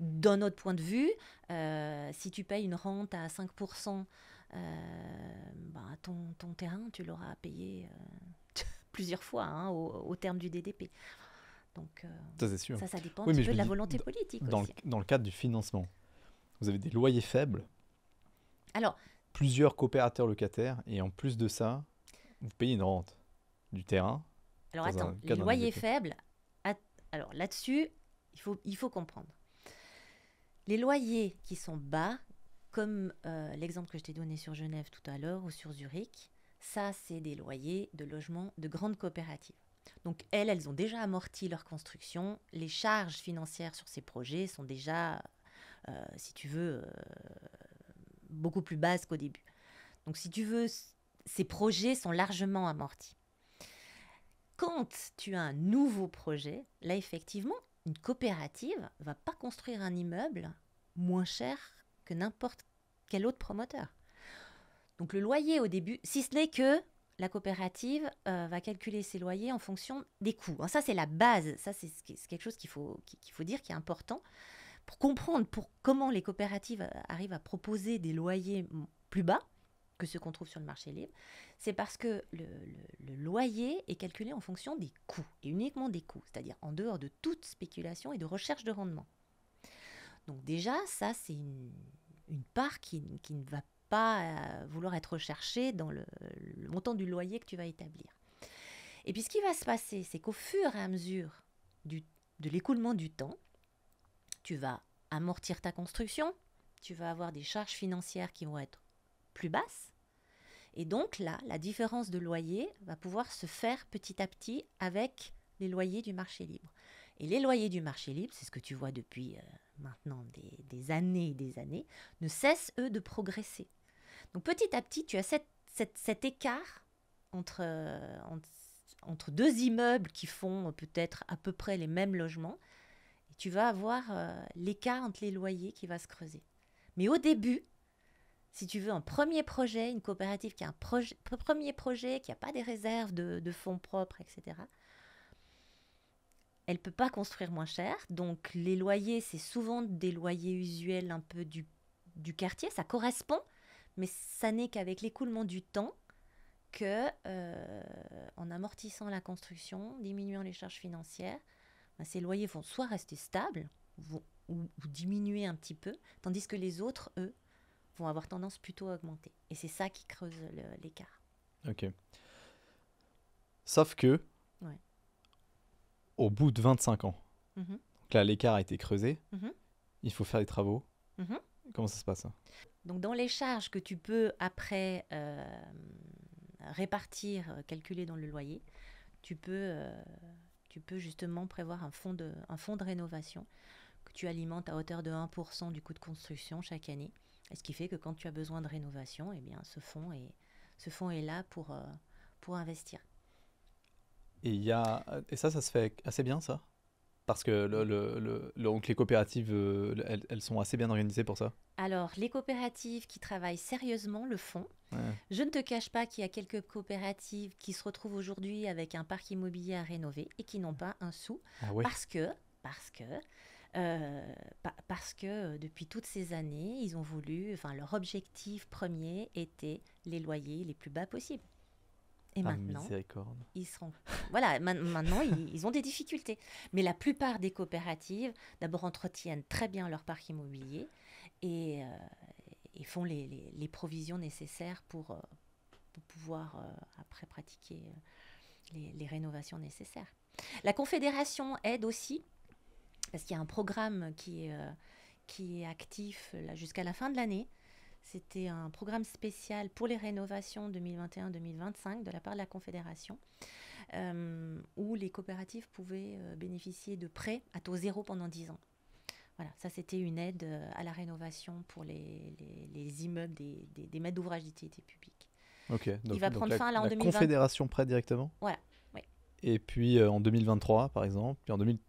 D'un autre point de vue, si tu payes une rente à 5%, ton terrain, tu l'auras payé plusieurs fois au terme du DDP. Donc, ça, c'est sûr. Ça dépend un petit peu de la volonté politique aussi. Dans le cadre du financement, vous avez des loyers faibles, alors, plusieurs coopérateurs locataires, et en plus de ça, vous payez une rente du terrain. Alors attends, les loyers faibles, alors là-dessus, il faut comprendre. Les loyers qui sont bas, comme l'exemple que je t'ai donné sur Genève tout à l'heure ou sur Zurich, ça, c'est des loyers de logements de grandes coopératives. Donc, elles ont déjà amorti leur construction. Les charges financières sur ces projets sont déjà, si tu veux, beaucoup plus basses qu'au début. Donc, si tu veux, ces projets sont largement amortis. Quand tu as un nouveau projet, là, effectivement, une coopérative ne va pas construire un immeuble moins cher que n'importe quel autre promoteur. Donc, le loyer au début, si ce n'est que la coopérative va calculer ses loyers en fonction des coûts. Alors ça, c'est la base. Ça, c'est quelque chose qu'il faut dire, qui est important. Pour comprendre comment les coopératives arrivent à proposer des loyers plus bas que ceux qu'on trouve sur le marché libre, c'est parce que le loyer est calculé en fonction des coûts, et uniquement des coûts, c'est-à-dire en dehors de toute spéculation et de recherche de rendement. Donc déjà, ça, c'est une part qui ne va pas vouloir être recherché dans le montant du loyer que tu vas établir. Et puis ce qui va se passer, c'est qu'au fur et à mesure de l'écoulement du temps, tu vas amortir ta construction, tu vas avoir des charges financières qui vont être plus basses. Et donc là, la différence de loyer va pouvoir se faire petit à petit avec les loyers du marché libre. Et les loyers du marché libre, c'est ce que tu vois depuis maintenant des années et des années, ne cessent, eux, de progresser. Donc petit à petit, tu as cet écart entre deux immeubles qui font peut-être à peu près les mêmes logements. Et tu vas avoir l'écart entre les loyers qui va se creuser. Mais au début, si tu veux un premier projet, une coopérative qui a un premier projet, qui n'a pas des réserves de fonds propres, etc., elle ne peut pas construire moins cher. Donc les loyers, c'est souvent des loyers usuels un peu du quartier. Ça correspond, mais ça n'est qu'avec l'écoulement du temps que, en amortissant la construction, diminuant les charges financières, ces loyers vont soit rester stables ou diminuer un petit peu, tandis que les autres, eux, vont avoir tendance plutôt à augmenter. Et c'est ça qui creuse l'écart. Ok. Sauf que, ouais. Au bout de 25 ans, donc là, l'écart a été creusé, il faut faire des travaux. Comment ça se passe, ça? Donc, dans les charges que tu peux, après, répartir, calculer dans le loyer, tu peux justement prévoir un fonds de rénovation que tu alimentes à hauteur de 1% du coût de construction chaque année. Et ce qui fait que quand tu as besoin de rénovation, eh bien, ce fonds est là pour investir. Et ça se fait assez bien, ça? Parce que donc les coopératives, elles sont assez bien organisées pour ça? Alors, les coopératives qui travaillent sérieusement le font. Ouais. Je ne te cache pas qu'il y a quelques coopératives qui se retrouvent aujourd'hui avec un parc immobilier à rénover et qui n'ont pas un sou. Ah ouais. Parce que depuis toutes ces années, ils ont voulu, leur objectif premier était les loyers les plus bas possibles. Et maintenant, ils seront. Voilà, maintenant, ils ont des difficultés. Mais la plupart des coopératives, d'abord, entretiennent très bien leur parc immobilier et font les provisions nécessaires pour pouvoir après pratiquer les rénovations nécessaires. La Confédération aide aussi, parce qu'il y a un programme qui est actif là, jusqu'à la fin de l'année. C'était un programme spécial pour les rénovations 2021-2025 de la part de la Confédération, où les coopératives pouvaient bénéficier de prêts à taux zéro pendant 10 ans. Voilà, ça c'était une aide à la rénovation pour les immeubles des maîtres d'ouvrage d'utilité publique. Ok, donc, il va prendre fin là en 2020. La Confédération prête directement? Voilà, oui. Et puis en 2023, par exemple,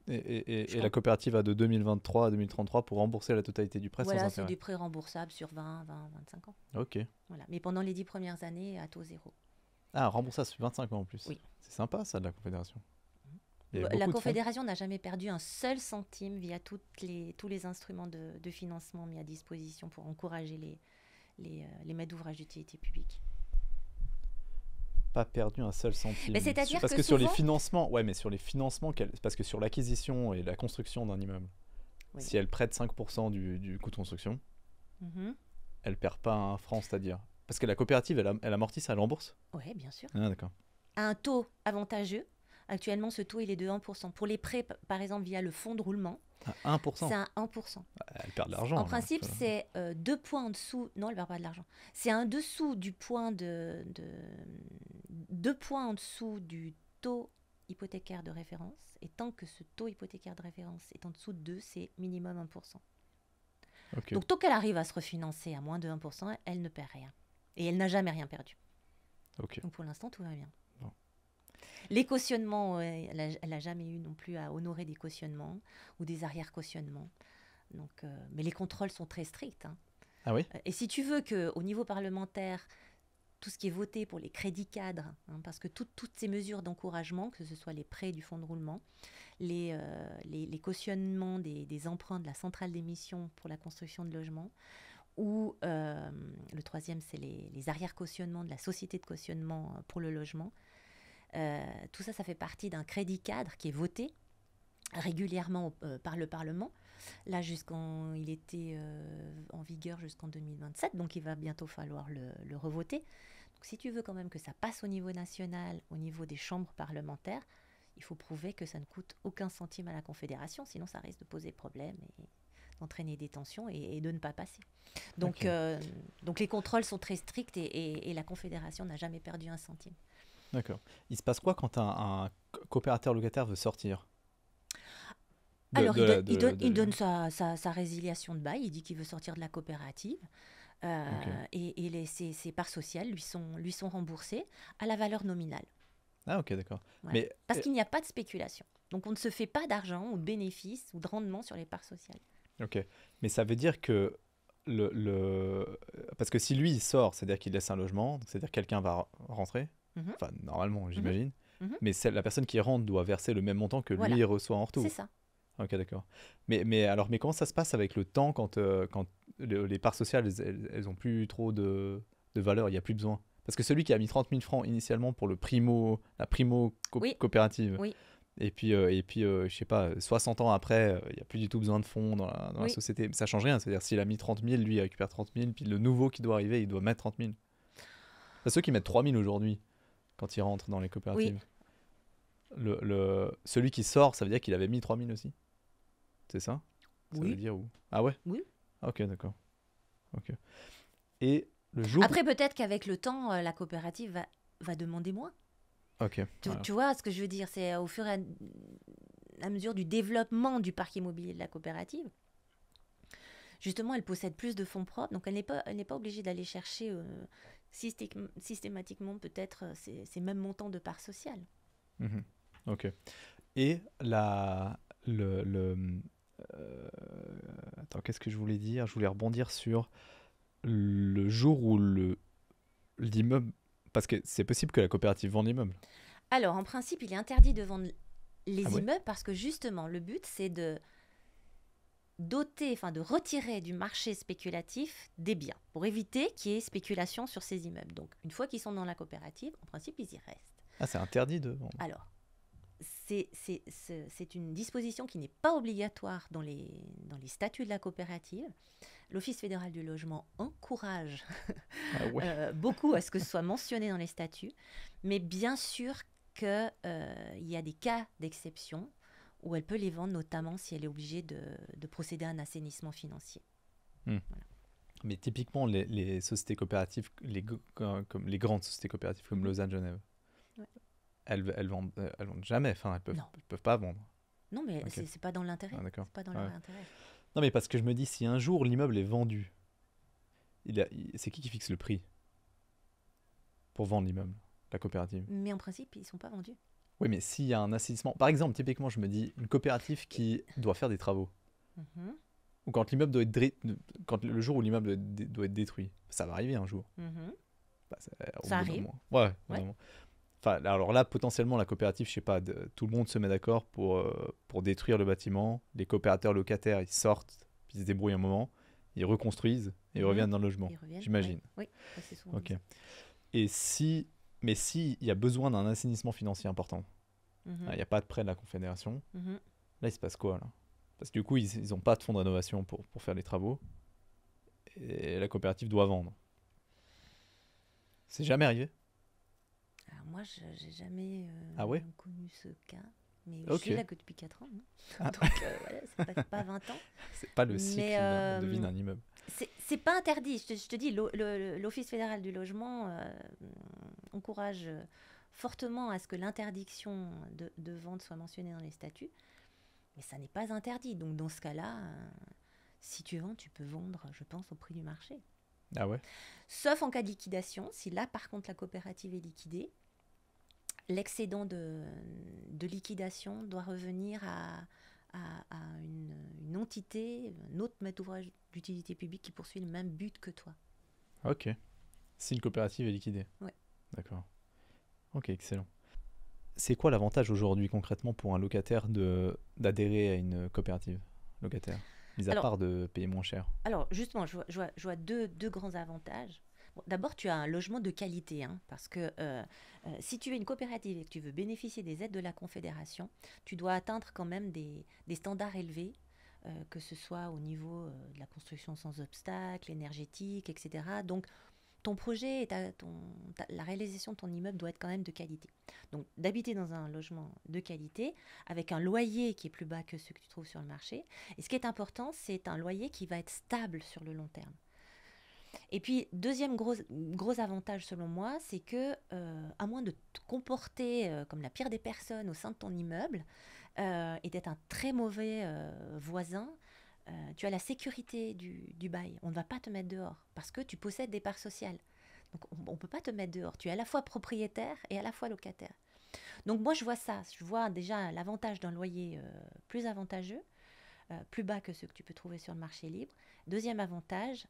et la coopérative a de 2023 à 2033 pour rembourser la totalité du prêt sans intérêt. Voilà, c'est des prêts remboursables sur 25 ans. Ok. Voilà. Mais pendant les 10 premières années, à taux zéro. Ah, remboursable sur 25 ans en plus. Oui. C'est sympa ça, de la Confédération. La Confédération n'a jamais perdu un seul centime via tous les instruments de financement mis à disposition pour encourager les maîtres d'ouvrage d'utilité publique. Pas perdu un seul centime. Mais c'est-à-dire parce que que sur souvent... les financements, ouais, mais sur les financements, parce que sur l'acquisition et la construction d'un immeuble, oui. Si elle prête 5% du coût de construction, elle perd pas un franc, c'est-à-dire. Parce que la coopérative, elle amortit ça, elle rembourse. Oui, bien sûr. Ah, d'accord. À un taux avantageux. Actuellement, ce taux, il est de 1%. Pour les prêts, par exemple, via le fonds de roulement, à 1%. C'est à 1%. Elle perd de l'argent. En principe, c'est 2 points en dessous. Non, elle ne perd pas de l'argent. C'est en dessous du point 2 points en dessous du taux hypothécaire de référence. Et tant que ce taux hypothécaire de référence est en dessous de 2, c'est minimum 1%. Okay. Donc, tant qu'elle arrive à se refinancer à moins de 1%, elle ne perd rien. Et elle n'a jamais rien perdu. Okay. Donc, pour l'instant, tout va bien. Bon. Les cautionnements, elle n'a jamais eu non plus à honorer des cautionnements ou des arrière-cautionnements. Donc, mais les contrôles sont très stricts. Hein. Ah oui. Et si tu veux qu'au niveau parlementaire, tout ce qui est voté pour les crédits cadres, hein, parce que toutes ces mesures d'encouragement, que ce soit les prêts du fonds de roulement, les cautionnements des emprunts de la centrale d'émission pour la construction de logements, ou le troisième, c'est les arrière-cautionnements de la société de cautionnement pour le logement, tout ça, ça fait partie d'un crédit cadre qui est voté régulièrement par le Parlement Là, il était en vigueur jusqu'en 2027, donc il va bientôt falloir le revoter. Donc si tu veux quand même que ça passe au niveau national, au niveau des chambres parlementaires, il faut prouver que ça ne coûte aucun centime à la Confédération, sinon ça risque de poser problème et d'entraîner des tensions et de ne pas passer. Donc, donc les contrôles sont très stricts et la Confédération n'a jamais perdu un centime. D'accord. Il se passe quoi quand un coopérateur locataire veut sortir Alors, il donne sa résiliation de bail, il dit qu'il veut sortir de la coopérative, et ses parts sociales lui sont remboursées à la valeur nominale. Ah, ok, d'accord. Ouais. Mais Parce qu'il n'y a pas de spéculation. Donc, on ne se fait pas d'argent ou de bénéfice ou de rendement sur les parts sociales. ok. Mais ça veut dire que parce que si lui il sort, c'est-à-dire qu'il laisse un logement, donc c'est-à-dire que quelqu'un va rentrer. Mhm. Enfin, normalement, j'imagine. Mhm. Mais la personne qui rentre doit verser le même montant que Voilà. lui reçoit en retour. C'est ça. Ok, d'accord. Mais comment ça se passe avec le temps quand les parts sociales, elles ont plus trop de valeur, il n'y a plus besoin? Parce que celui qui a mis 30 000 francs initialement pour la primo Oui. coopérative, Oui. et puis je sais pas, 60 ans après, il n'y a plus du tout besoin de fonds dans la Oui. société. Ça change rien. C'est-à-dire, s'il a mis 30 000, lui, il récupère 30 000, puis le nouveau qui doit arriver, il doit mettre 30 000. C'est ceux qui mettent 3 000 aujourd'hui, quand ils rentrent dans les coopératives. Oui. Celui qui sort, ça veut dire qu'il avait mis 3 000 aussi? C'est ça? Ça Oui. veut dire où? Ah ouais? Oui. Ok, d'accord. Ok. Et le jour... Après, peut-être qu'avec le temps, la coopérative va demander moins. Ok. Tu vois ce que je veux dire? C'est au fur et à mesure du développement du parc immobilier de la coopérative. Justement, elle possède plus de fonds propres, donc elle n'est pas obligée d'aller chercher systématiquement peut-être ces mêmes montants de parts sociales. Mhm. Ok. Et attends, qu'est-ce que je voulais dire? Je voulais rebondir sur le jour où l'immeuble... Parce que c'est possible que la coopérative vende l'immeuble. Alors, en principe, il est interdit de vendre les Ah ouais? immeubles parce que justement, le but, c'est de de retirer du marché spéculatif des biens pour éviter qu'il y ait spéculation sur ces immeubles. Donc, une fois qu'ils sont dans la coopérative, en principe, ils y restent. Ah, c'est interdit de vendre. Alors, c'est une disposition qui n'est pas obligatoire dans les statuts de la coopérative. L'Office fédéral du logement encourage Ah ouais. beaucoup à ce que ce soit mentionné dans les statuts, mais bien sûr qu'il y a des cas d'exception où elle peut les vendre, notamment si elle est obligée de procéder à un assainissement financier. Voilà. Mais typiquement, les sociétés coopératives, comme les grandes sociétés coopératives comme Lausanne, Genève, ouais. elles vendent jamais. Enfin, elles peuvent pas vendre. Non, mais c'est pas dans l'intérêt. Ah, d'accord. C'est pas dans leur intérêt. Non, mais parce que je me dis, si un jour l'immeuble est vendu, c'est qui fixe le prix pour vendre l'immeuble? La coopérative. Mais en principe, ils sont pas vendus. Oui, mais s'il y a un assainissement... Par exemple, typiquement, je me dis, une coopérative qui doit faire des travaux, ou quand l'immeuble doit être quand le jour où l'immeuble doit être détruit, ça va arriver un jour. Bah, ça arrive. Ouais. Enfin, alors là, potentiellement, la coopérative, je sais pas, tout le monde se met d'accord pour détruire le bâtiment. Les coopérateurs locataires, ils sortent, puis ils se débrouillent un moment, ils reconstruisent et ils reviennent dans le logement. J'imagine. Oui, c'est souvent ok. Et mais si il y a besoin d'un assainissement financier important, il n'y a pas de prêt de la Confédération, là, il se passe quoi, là? Parce que du coup, ils n'ont pas de fonds de rénovation pour faire les travaux, et la coopérative doit vendre. C'est jamais arrivé? Alors moi, je n'ai jamais connu ce cas. Mais je suis là que depuis 4 ans. Hein. Donc voilà, c'est pas 20 ans. C'est pas le cycle de vie d'un immeuble. C'est pas interdit. Je te dis, l'Office fédéral du logement encourage fortement à ce que l'interdiction de vente soit mentionnée dans les statuts. Mais ça n'est pas interdit. Donc dans ce cas-là, si tu vends, tu peux vendre, je pense, au prix du marché. Ah ouais? Sauf en cas de liquidation. Si là, par contre, la coopérative est liquidée, l'excédent de liquidation doit revenir à une entité, un autre maître d'ouvrage d'utilité publique qui poursuit le même but que toi. Ok. Si une coopérative est liquidée. Ouais. D'accord. Ok, excellent. C'est quoi l'avantage aujourd'hui concrètement pour un locataire d'adhérer à une coopérative locataire, mis à part de payer moins cher? Alors justement, je vois deux grands avantages. Bon, d'abord, tu as un logement de qualité, hein, parce que si tu es une coopérative et que tu veux bénéficier des aides de la Confédération, tu dois atteindre quand même des standards élevés que ce soit au niveau de la construction sans obstacle, énergétique, etc. Donc, ton projet, la réalisation de ton immeuble doit être quand même de qualité. Donc, d'habiter dans un logement de qualité, avec un loyer qui est plus bas que ceux que tu trouves sur le marché. Et ce qui est important, c'est un loyer qui va être stable sur le long terme. Et puis, deuxième gros avantage selon moi, c'est que, à moins de te comporter comme la pire des personnes au sein de ton immeuble et d'être un très mauvais voisin, tu as la sécurité du bail. On ne va pas te mettre dehors parce que tu possèdes des parts sociales. Donc, on ne peut pas te mettre dehors. Tu es à la fois propriétaire et à la fois locataire. Donc, moi, je vois ça. Je vois déjà l'avantage d'un loyer plus avantageux, plus bas que ceux que tu peux trouver sur le marché libre. Deuxième avantage,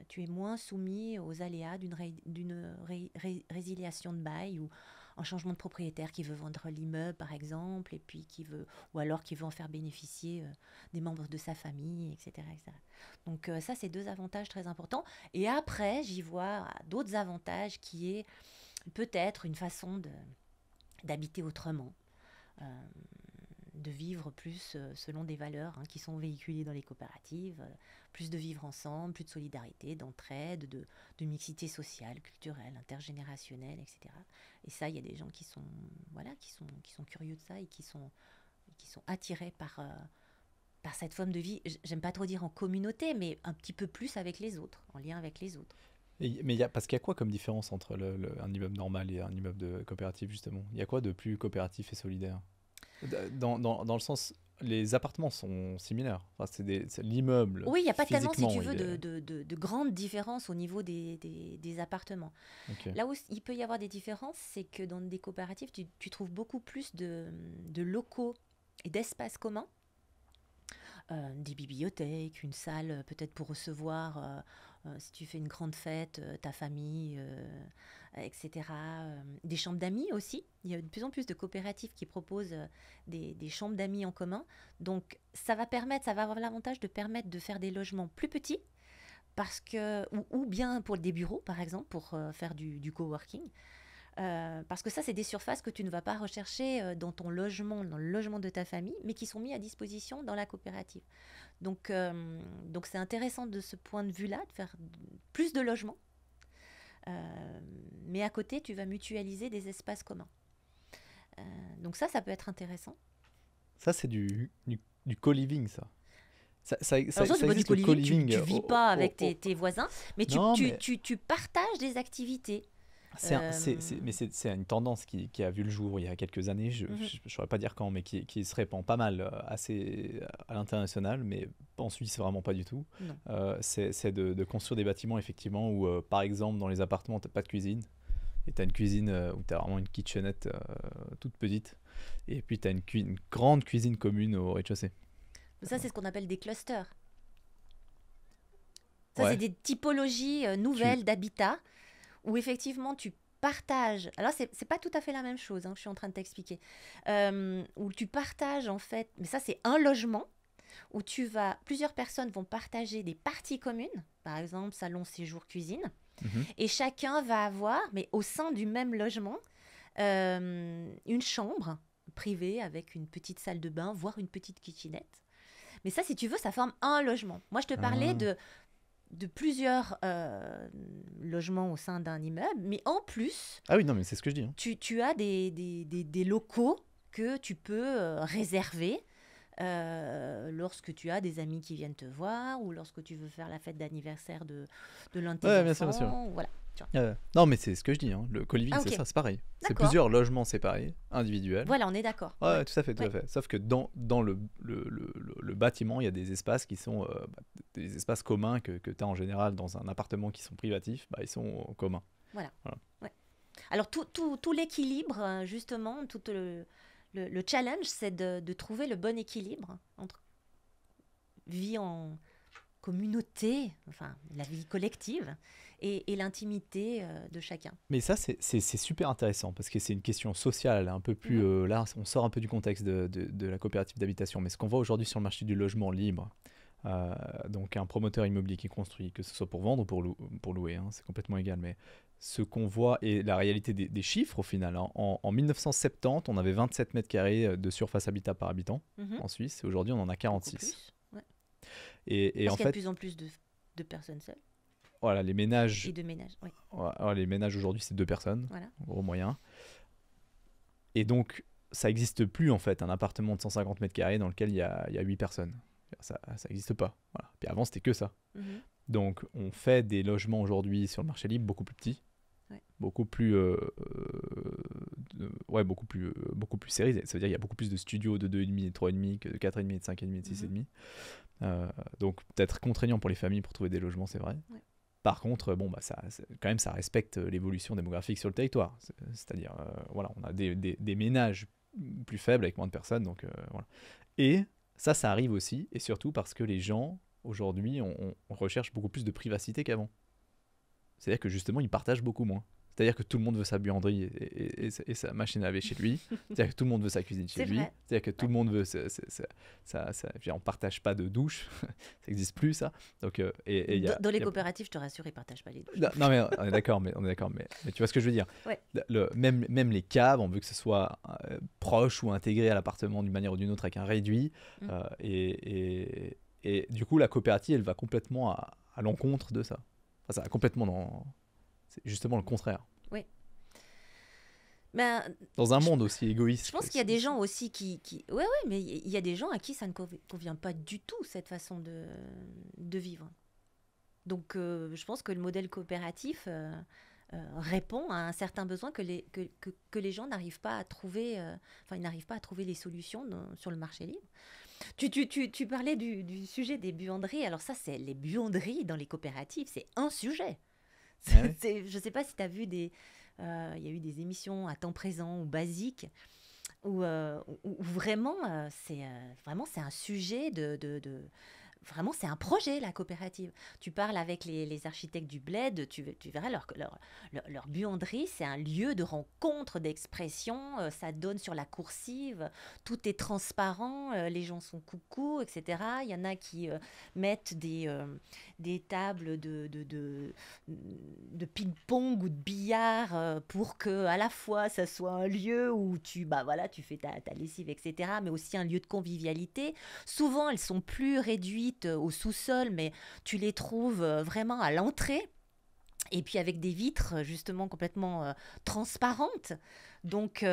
tu es moins soumis aux aléas d'une résiliation de bail ou un changement de propriétaire qui veut vendre l'immeuble, par exemple, et puis ou alors qui veut en faire bénéficier des membres de sa famille, etc. etc. Donc ça, c'est deux avantages très importants. Et après, j'y vois d'autres avantages qui est peut-être une façon d'habiter autrement. De vivre plus selon des valeurs qui sont véhiculées dans les coopératives, plus de vivre ensemble, plus de solidarité, d'entraide, de mixité sociale, culturelle, intergénérationnelle, etc. Et ça, il y a des gens qui sont curieux de ça et qui sont attirés par cette forme de vie. J'aime pas trop dire en communauté, mais un petit peu plus avec les autres, en lien avec les autres. Mais parce qu'il y a quoi comme différence entre un immeuble normal et un immeuble de coopérative, justement? Il y a quoi de plus coopératif et solidaire? Dans le sens, les appartements sont similaires. Enfin, c'est l'immeuble. Oui, il n'y a pas tellement, si tu physiquement, veux, de grandes différences au niveau des appartements. Ok. Là où il peut y avoir des différences, c'est que dans des coopératives, tu trouves beaucoup plus de locaux et d'espaces communs. Des bibliothèques, une salle peut-être pour recevoir, si tu fais une grande fête, ta famille, etc. Des chambres d'amis aussi. Il y a de plus en plus de coopératives qui proposent des chambres d'amis en commun. Donc ça va avoir l'avantage de permettre de faire des logements plus petits, ou bien pour des bureaux, par exemple, pour faire du coworking. Parce que ça, c'est des surfaces que tu ne vas pas rechercher dans ton logement, dans le logement de ta famille, mais qui sont mis à disposition dans la coopérative. Donc c'est intéressant de ce point de vue-là, de faire plus de logements. Mais à côté, tu vas mutualiser des espaces communs. Donc ça peut être intéressant. Ça, c'est du co-living, ça. C'est du co-living. Tu ne vis pas avec tes voisins, mais tu partages des activités. Mais c'est une tendance qui a vu le jour il y a quelques années, je ne saurais pas dire quand, mais qui se répand pas mal assez à l'international, mais en Suisse vraiment pas du tout. C'est de construire des bâtiments effectivement où par exemple dans les appartements tu n'as pas de cuisine, et tu as une cuisine où tu as vraiment une kitchenette toute petite, et puis tu as une grande cuisine commune au rez-de-chaussée. Ça c'est ce qu'on appelle des clusters. Ça c'est des typologies nouvelles d'habitat, où effectivement tu partages, alors c'est pas tout à fait la même chose, que je suis en train de t'expliquer, où tu partages en fait, mais ça c'est un logement, où plusieurs personnes vont partager des parties communes, par exemple salon, séjour, cuisine, et chacun va avoir, mais au sein du même logement, une chambre privée avec une petite salle de bain, voire une petite kitchenette. Mais ça, si tu veux, ça forme un logement. Moi, je te parlais de plusieurs logements au sein d'un immeuble, mais en plus... Ah oui, non, mais c'est ce que je dis. Tu as des locaux que tu peux réserver lorsque tu as des amis qui viennent te voir, ou lorsque tu veux faire la fête d'anniversaire de l'un de tes enfants. Bien sûr. Voilà. Non, mais c'est ce que je dis. Le co-living, c'est ça, c'est pareil. C'est plusieurs logements séparés, individuels. Voilà, on est d'accord. Ouais. Tout à fait. Sauf que dans le bâtiment, il y a des espaces qui sont des espaces communs que tu as en général dans un appartement qui sont privatifs, ils sont communs. Voilà. Ouais. Alors, tout l'équilibre, justement, tout le challenge, c'est de trouver le bon équilibre entre vie en communauté, enfin la vie collective, et l'intimité de chacun. Mais ça, c'est super intéressant parce que c'est une question sociale, un peu plus... là, on sort un peu du contexte de la coopérative d'habitation. Mais ce qu'on voit aujourd'hui sur le marché du logement libre, donc un promoteur immobilier qui construit, que ce soit pour vendre ou pour louer, c'est complètement égal. Mais ce qu'on voit est la réalité des chiffres au final. En 1970, on avait 27 mètres carrés de surface habitable par habitant en Suisse. Et aujourd'hui, on en a 46. Et Parce en qu'il y a de fait, plus en plus de personnes seules voilà, les ménages, et de ménages. Oui, les ménages aujourd'hui, c'est 2 personnes, voilà. en gros moyen. Et donc, ça n'existe plus, en fait, un appartement de 150 mètres carrés dans lequel il y a 8 personnes. Ça n'existe pas. Voilà. Puis avant, c'était que ça. Mhm. Donc, on fait des logements aujourd'hui sur le marché libre beaucoup plus petits, Ouais. beaucoup plus, ouais, beaucoup plus séries. Ça veut dire qu'il y a beaucoup plus de studios de 2,5 et de 3,5 que de 4,5 et de 5,5 et de 6,5. Donc, peut-être contraignant pour les familles pour trouver des logements, c'est vrai. Ouais. Par contre, bon, bah, quand même, ça respecte l'évolution démographique sur le territoire. C'est-à-dire, voilà, on a des ménages plus faibles avec moins de personnes. Donc, voilà. Et ça arrive aussi, et surtout parce que les gens, aujourd'hui, on recherche beaucoup plus de privacité qu'avant. C'est-à-dire que justement, ils partagent beaucoup moins. C'est-à-dire que tout le monde veut sa buanderie et sa machine à laver chez lui. C'est-à-dire que tout le monde veut sa cuisine chez C'est lui. vrai. C'est-à-dire que tout le monde veut on partage pas de douche. Ça n'existe plus, ça. Donc, Dans les coopératives, je te rassure, ils ne partagent pas les douches. non, mais on est d'accord, mais tu vois ce que je veux dire. Ouais. Même les caves, on veut que ce soit proche ou intégré à l'appartement d'une manière ou d'une autre avec un réduit. Et du coup, la coopérative, elle va complètement à l'encontre de ça. Enfin, ça va complètement dans... C'est justement le contraire. Oui. Ben, Dans un monde aussi égoïste. je pense qu'il y a des gens aussi qui... Ouais, mais il y a des gens à qui ça ne convient pas du tout, cette façon de vivre. Donc, je pense que le modèle coopératif répond à un certain besoin que les gens n'arrivent pas à trouver, ils n'arrivent pas à trouver les solutions sur le marché libre. Tu parlais du sujet des buanderies. Alors ça, c'est les buanderies dans les coopératives, c'est un sujet. Je ne sais pas si tu as vu il y a eu des émissions à temps présent ou basiques où vraiment, c'est un sujet vraiment, c'est un projet, la coopérative. Tu parles avec les architectes du bled, tu verras leur buanderie, c'est un lieu de rencontre, d'expression, ça donne sur la coursive, tout est transparent, les gens sont coucou, etc. Il y en a qui mettent des tables de ping-pong ou de billard pour que à la fois ça soit un lieu où tu fais ta lessive, etc., mais aussi un lieu de convivialité. Souvent, elles sont plus réduites au sous-sol, mais tu les trouves vraiment à l'entrée. Et puis avec des vitres justement complètement transparentes. Donc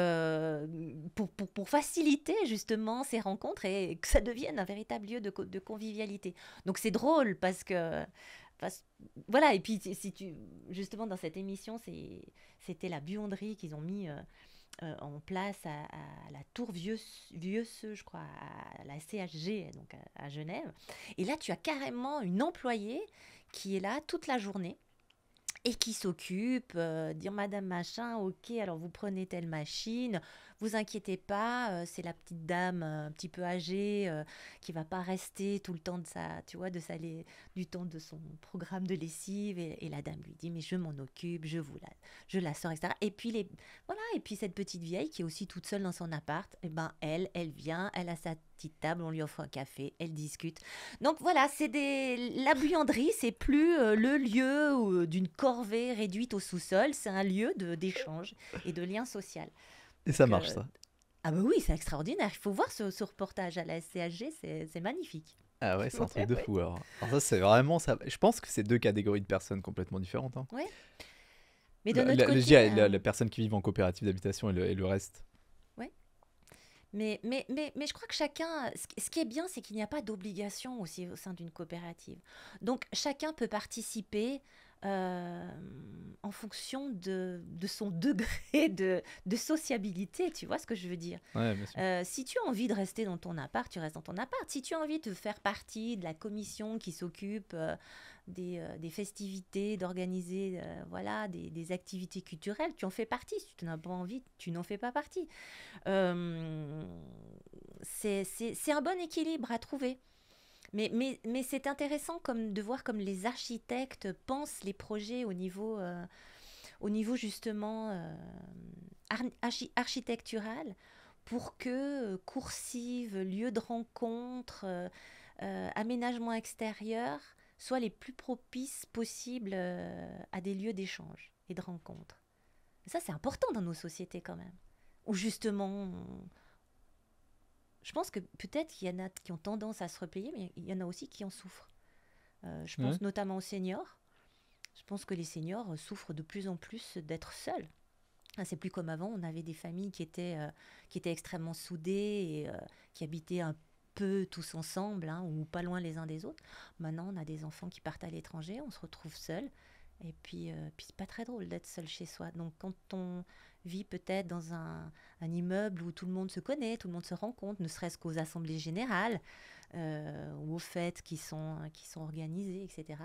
pour faciliter justement ces rencontres et que ça devienne un véritable lieu de convivialité. Donc c'est drôle parce que... voilà, et puis justement dans cette émission, c'était la buanderie qu'ils ont mis en place à la Tour Vieux-Seux, je crois, à la CHG, donc à Genève. Et là, tu as carrément une employée qui est là toute la journée et qui s'occupe, dire Madame Machin, ok, alors vous prenez telle machine, vous inquiétez pas, c'est la petite dame un petit peu âgée qui va pas rester tout le temps du temps de son programme de lessive, et la dame lui dit mais je m'en occupe, je la sors, etc. Et puis et puis cette petite vieille qui est aussi toute seule dans son appart, et ben elle vient, elle a sa petite table, on lui offre un café, elle discute. Donc voilà, la buanderie, c'est plus le lieu d'une corvée réduite au sous-sol, c'est un lieu d'échange et de lien social. Et ça marche, ça. Ah bah oui, c'est extraordinaire. Il faut voir ce reportage à la SCHG, c'est magnifique. Ah ouais, c'est un truc de fou. Alors ça, c'est vraiment ça. Je pense que c'est 2 catégories de personnes complètement différentes. Hein. Ouais. Mais de notre côté... les personnes qui vivent en coopérative d'habitation et le reste. Ouais. Mais je crois que chacun... Ce qui est bien, c'est qu'il n'y a pas d'obligation aussi au sein d'une coopérative. Donc chacun peut participer en fonction de son degré de sociabilité, tu vois ce que je veux dire. Ouais, bien sûr. Si tu as envie de rester dans ton appart, tu restes dans ton appart. Si tu as envie de faire partie de la commission qui s'occupe des festivités, d'organiser des activités culturelles, tu en fais partie. Si tu n'as pas envie, tu n'en fais pas partie. C'est un bon équilibre à trouver. Mais c'est intéressant de voir comme les architectes pensent les projets au niveau justement architectural pour que coursives, lieux de rencontre, aménagements extérieurs soient les plus propices possibles à des lieux d'échange et de rencontre. Et ça, c'est important dans nos sociétés quand même, où justement je pense que peut-être qu'il y en a qui ont tendance à se replier, mais il y en a aussi qui en souffrent. Je Ouais. pense notamment aux seniors. Je pense que les seniors souffrent de plus en plus d'être seuls. C'est plus comme avant, on avait des familles qui étaient extrêmement soudées et qui habitaient un peu tous ensemble, hein, ou pas loin les uns des autres. Maintenant, on a des enfants qui partent à l'étranger, on se retrouve seul. Et puis c'est pas très drôle d'être seul chez soi. Donc quand on vit peut-être dans un immeuble où tout le monde se connaît, tout le monde se rencontre, ne serait-ce qu'aux assemblées générales ou aux fêtes qui sont organisées, etc.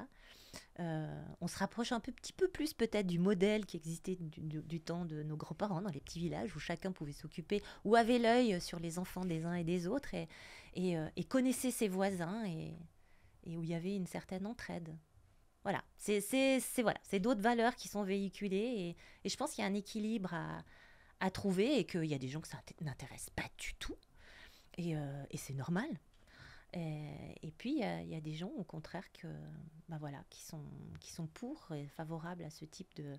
On se rapproche un petit peu plus peut-être du modèle qui existait du temps de nos grands-parents dans les petits villages où chacun pouvait s'occuper ou avait l'œil sur les enfants des uns et des autres et connaissait ses voisins et où il y avait une certaine entraide. Voilà, voilà, c'est d'autres valeurs qui sont véhiculées et je pense qu'il y a un équilibre à trouver et qu'il y a des gens que ça n'intéresse pas du tout et c'est normal. Et puis, il y a des gens, au contraire, bah voilà, qui sont pour et favorables à ce type de,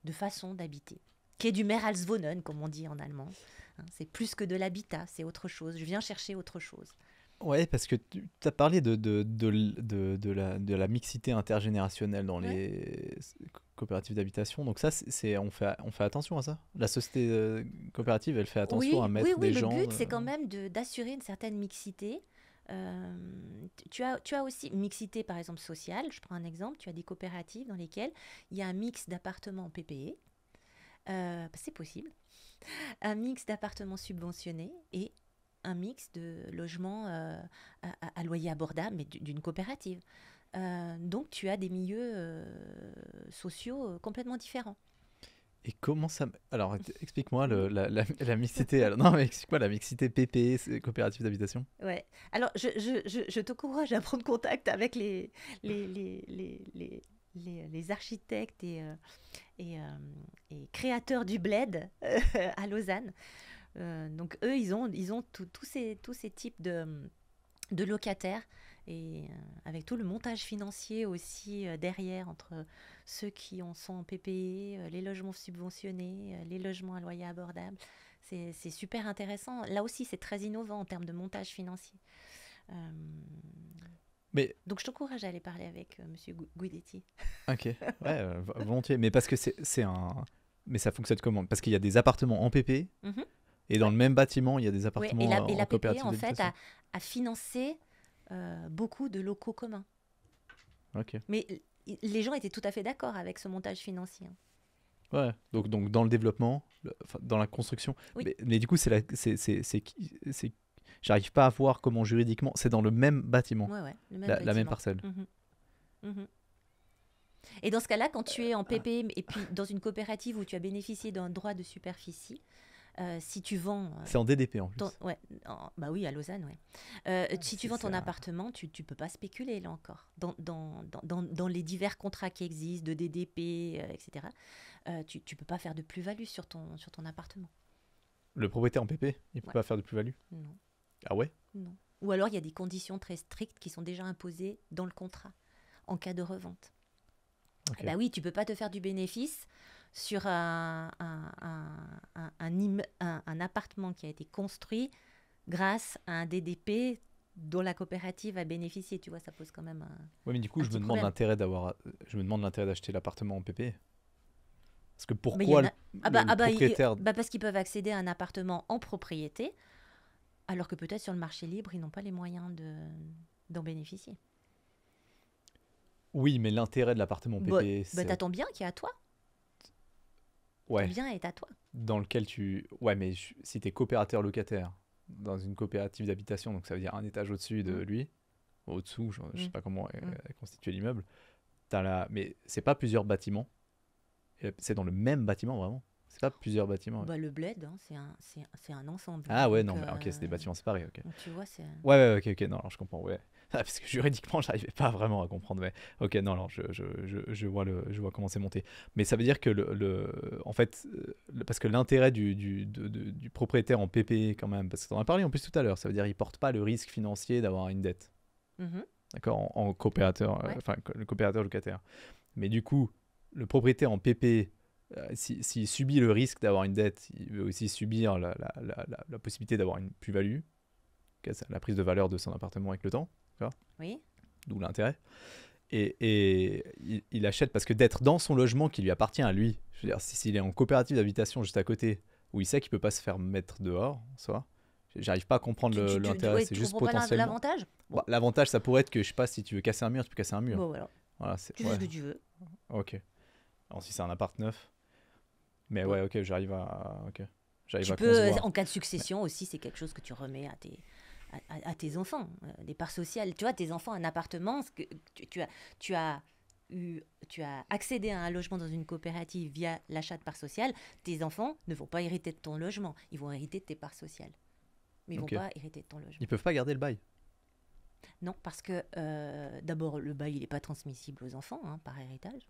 de façon d'habiter. Qui est du Mehrhalswohnen, comme on dit en allemand. Hein, c'est plus que de l'habitat, c'est autre chose. Je viens chercher autre chose. Ouais, parce que tu as parlé de la mixité intergénérationnelle dans Ouais. les coopératives d'habitation. Donc ça, on fait attention à ça. La société coopérative, elle fait attention à Oui, oui, mettre oui, des le gens. but, c'est quand même d'assurer une certaine mixité. Euh, tu as aussi une mixité, par exemple, sociale. Je prends un exemple. Tu as des coopératives dans lesquelles il y a un mix d'appartements en PPE. C'est possible. Un mix d'appartements subventionnés et un mix de logements à loyer abordable, mais d'une coopérative. Donc tu as des milieux sociaux complètement différents. Et comment ça... Alors, explique-moi la mixité. Alors, non, mais explique-moi la mixité PPE, coopérative d'habitation. Ouais. Alors, je t'encourage à prendre contact avec les, les, les, les, les architectes et, euh, et créateurs du bled à Lausanne. Donc, eux, ils ont tous ces types de locataires et avec tout le montage financier aussi derrière entre ceux qui sont en PPE, les logements subventionnés, les logements à loyer abordable. C'est super intéressant. Là aussi, c'est très innovant en termes de montage financier. Euh, Mais, donc, je t'encourage à aller parler avec Monsieur Guidetti. ok, ouais, volontiers. Mais parce que c'est un... Mais ça fonctionne comment? Parce qu'il y a des appartements en PP Mhm. et dans Ouais. le même bâtiment, il y a des Ouais. appartements Et en la PPE, coopérative en fait, d'habitation. a financé beaucoup de locaux communs. Ok. Mais les gens étaient tout à fait d'accord avec ce montage financier. Hein. Ouais, donc dans le développement, enfin, dans la construction. Oui. Mais du coup, j'arrive pas à voir comment juridiquement. C'est dans le même bâtiment, Ouais, ouais, le même la même bâtiment. parcelle. Mhm. Mhm. Et dans ce cas-là, quand tu es en PP et puis dans une coopérative où tu as bénéficié d'un droit de superficie, si tu vends C'est en DDP en ton, plus. ouais, bah oui, à Lausanne, ouais. Si tu vends ton appartement, tu peux pas spéculer là encore. Dans les divers contrats qui existent de DDP, etc. Tu peux pas faire de plus-value sur ton appartement. Le propriétaire en PP, il peut Ouais. pas faire de plus-value. Non, Ah ouais? non. Ou alors il y a des conditions très strictes qui sont déjà imposées dans le contrat en cas de revente. Ok. Eh ben oui, tu peux pas te faire du bénéfice sur un appartement qui a été construit grâce à un DDP dont la coopérative a bénéficié. Tu vois, ça pose quand même Ouais, mais du coup, un je me petit demande problème. je me demande l'intérêt d'acheter l'appartement en PP. Parce que Mais il y pourquoi en a. le propriétaire... Parce qu'ils peuvent accéder à un appartement en propriété, alors que peut-être sur le marché libre, ils n'ont pas les moyens d'en bénéficier. Oui, mais l'intérêt de l'appartement en Bah, PP, bah t'as c'est... ton bien qui est à toi. Ton Ouais, bien est à toi. dans lequel tu... Ouais, mais si t'es coopérateur locataire dans une coopérative d'habitation, donc ça veut dire un étage au-dessus de Mm, lui, au-dessous, je sais mm, pas comment mm. est constitué l'immeuble, mais c'est pas plusieurs bâtiments, c'est dans le même bâtiment vraiment. C'est pas plusieurs bâtiments. Ouais. Bah, le bled, hein, c'est un ensemble. Ah ouais, Donc, non, mais ok, c'est des bâtiments séparés, ok. donc tu vois, c'est. Ouais, ouais, ok, ok, non, alors je comprends, ouais. Ah, parce que juridiquement, j'arrivais pas vraiment à comprendre, mais ok, non, alors je vois comment c'est monté. Mais ça veut dire que en fait, parce que l'intérêt du propriétaire en PPE quand même, parce que t'en as parlé en plus tout à l'heure, ça veut dire qu'il porte pas le risque financier d'avoir une dette, Mhm. d'accord, en coopérateur, Ouais. enfin, le coopérateur locataire. Mais du coup, le propriétaire en PPE s'il subit le risque d'avoir une dette, il veut aussi subir la possibilité d'avoir une plus-value, la prise de valeur de son appartement avec le temps, tu vois, Oui. d'où l'intérêt. Et il achète parce que d'être dans son logement qui lui appartient à lui, je veux dire, s'il est en coopérative d'habitation juste à côté, où il sait qu'il peut pas se faire mettre dehors, soit, j'arrive pas à comprendre l'intérêt. Ouais, C'est tu juste comprends pas potentiellement. l'avantage? Bon. Bah, l'avantage, ça pourrait être que, je sais pas, si tu veux casser un mur, tu peux casser un mur. Bon, voilà. Voilà, Tu fais ce que tu veux. Ok. Alors, si c'est un appart neuf. Mais Ouais. ouais, ok, j'arrive à. Ok. J'arrive Tu à peux, concevoir. en cas de succession aussi, c'est quelque chose que tu remets à tes enfants. Des parts sociales. Tu vois, tes enfants, un appartement, tu as accédé à un logement dans une coopérative via l'achat de parts sociales. Tes enfants ne vont pas hériter de ton logement. Ils vont hériter de tes parts sociales. Mais ils ne Ok. vont pas hériter de ton logement. Ils peuvent pas garder le bail. Non, parce que d'abord, le bail, il n'est pas transmissible aux enfants par héritage.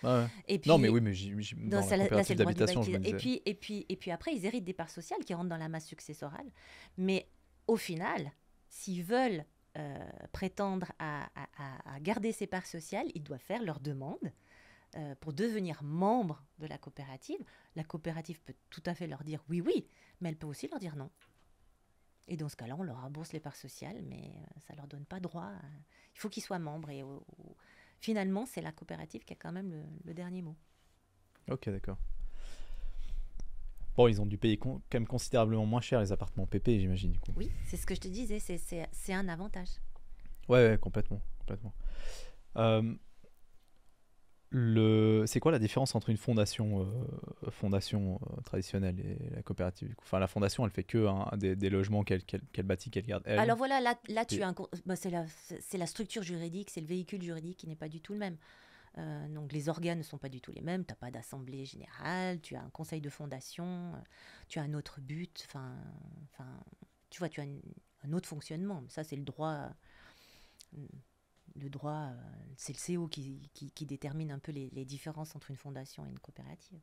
Ouais. Et puis, Non, mais oui, mais dans la là, c'est coopérative le droit du bail. d'habitation, je me disais. Et puis après, ils héritent des parts sociales qui rentrent dans la masse successorale. Mais au final, s'ils veulent prétendre à garder ces parts sociales, ils doivent faire leur demande pour devenir membre de la coopérative. La coopérative peut tout à fait leur dire oui, oui, mais elle peut aussi leur dire non. Et dans ce cas-là, on leur rembourse les parts sociales, mais ça ne leur donne pas droit. Il faut qu'ils soient membres. Et finalement, c'est la coopérative qui a quand même le dernier mot. Ok, d'accord. Bon, ils ont dû payer quand même considérablement moins cher les appartements PP, j'imagine, du coup. Oui, c'est ce que je te disais, c'est un avantage. Ouais, complètement. C'est quoi la différence entre une fondation traditionnelle et la coopérative, du coup? Enfin, la fondation, elle fait que des logements qu'elle bâtit, qu'elle garde elle. Alors voilà, là tu as c'est la structure juridique, c'est le véhicule juridique qui n'est pas du tout le même. Donc les organes ne sont pas du tout les mêmes. Tu n'as pas d'assemblée générale, tu as un conseil de fondation, tu as un autre but. Enfin, tu vois, tu as un autre fonctionnement. Ça, c'est le droit. C'est le CO qui détermine un peu les différences entre une fondation et une coopérative.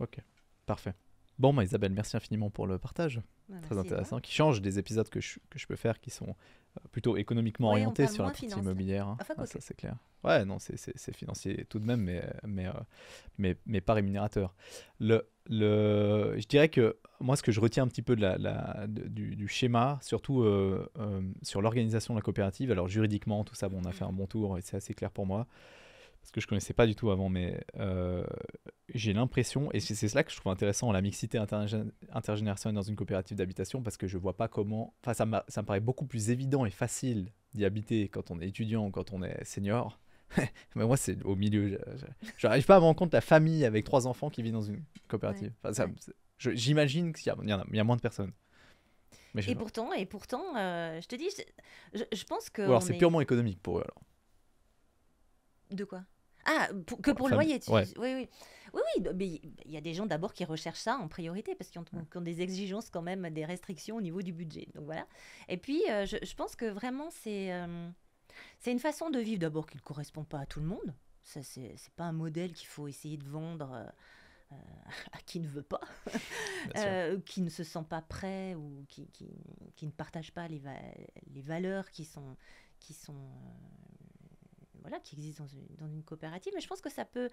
Ok, parfait. Bon, Isabelle, merci infiniment pour le partage. Très intéressant, qui change des épisodes que je peux faire qui sont plutôt économiquement orientés sur la partie immobilière. Enfin, ça, c'est clair. Ouais, non, c'est financier tout de même, mais pas rémunérateur. Je dirais que moi, ce que je retiens un petit peu du schéma, surtout sur l'organisation de la coopérative, alors juridiquement, tout ça, bon, on a fait un bon tour et c'est assez clair pour moi, parce que je ne connaissais pas du tout avant, mais j'ai l'impression, et c'est cela que je trouve intéressant, la mixité intergénérationnelle dans une coopérative d'habitation, parce que je ne vois pas comment... Enfin, ça me paraît beaucoup plus évident et facile d'y habiter quand on est étudiant ou quand on est senior. Mais moi, c'est au milieu. Je n'arrive pas à me rendre compte de la famille avec 3 enfants qui vit dans une coopérative. Ouais. Enfin, j'imagine qu'il y a moins de personnes. Mais et pourtant, je te dis, je pense que... Ou alors c'est purement économique pour eux, alors. De quoi? Ah, pour le loyer. Ouais. Oui, mais il y a des gens d'abord qui recherchent ça en priorité parce qu'ils ont des exigences quand même, des restrictions au niveau du budget. Donc voilà. Et puis, je pense que vraiment, c'est une façon de vivre d'abord qui ne correspond pas à tout le monde. Ça, c'est pas un modèle qu'il faut essayer de vendre à qui ne veut pas, qui ne se sent pas prêt ou qui ne partage pas les valeurs qui existent dans une coopérative. Mais je pense que ça peut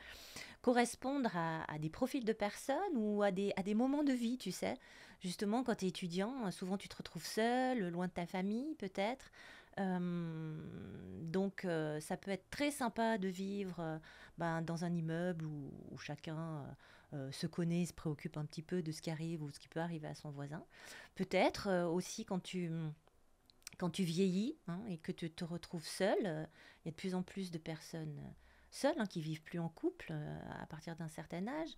correspondre à des profils de personnes ou à des moments de vie, tu sais. Justement, quand tu es étudiant, souvent tu te retrouves seul, loin de ta famille peut-être. Donc ça peut être très sympa de vivre dans un immeuble où chacun se connaît, se préoccupe un petit peu de ce qui arrive ou ce qui peut arriver à son voisin. Peut-être aussi quand tu vieillis et que tu te retrouves seul, il y a de plus en plus de personnes seules qui vivent plus en couple à partir d'un certain âge.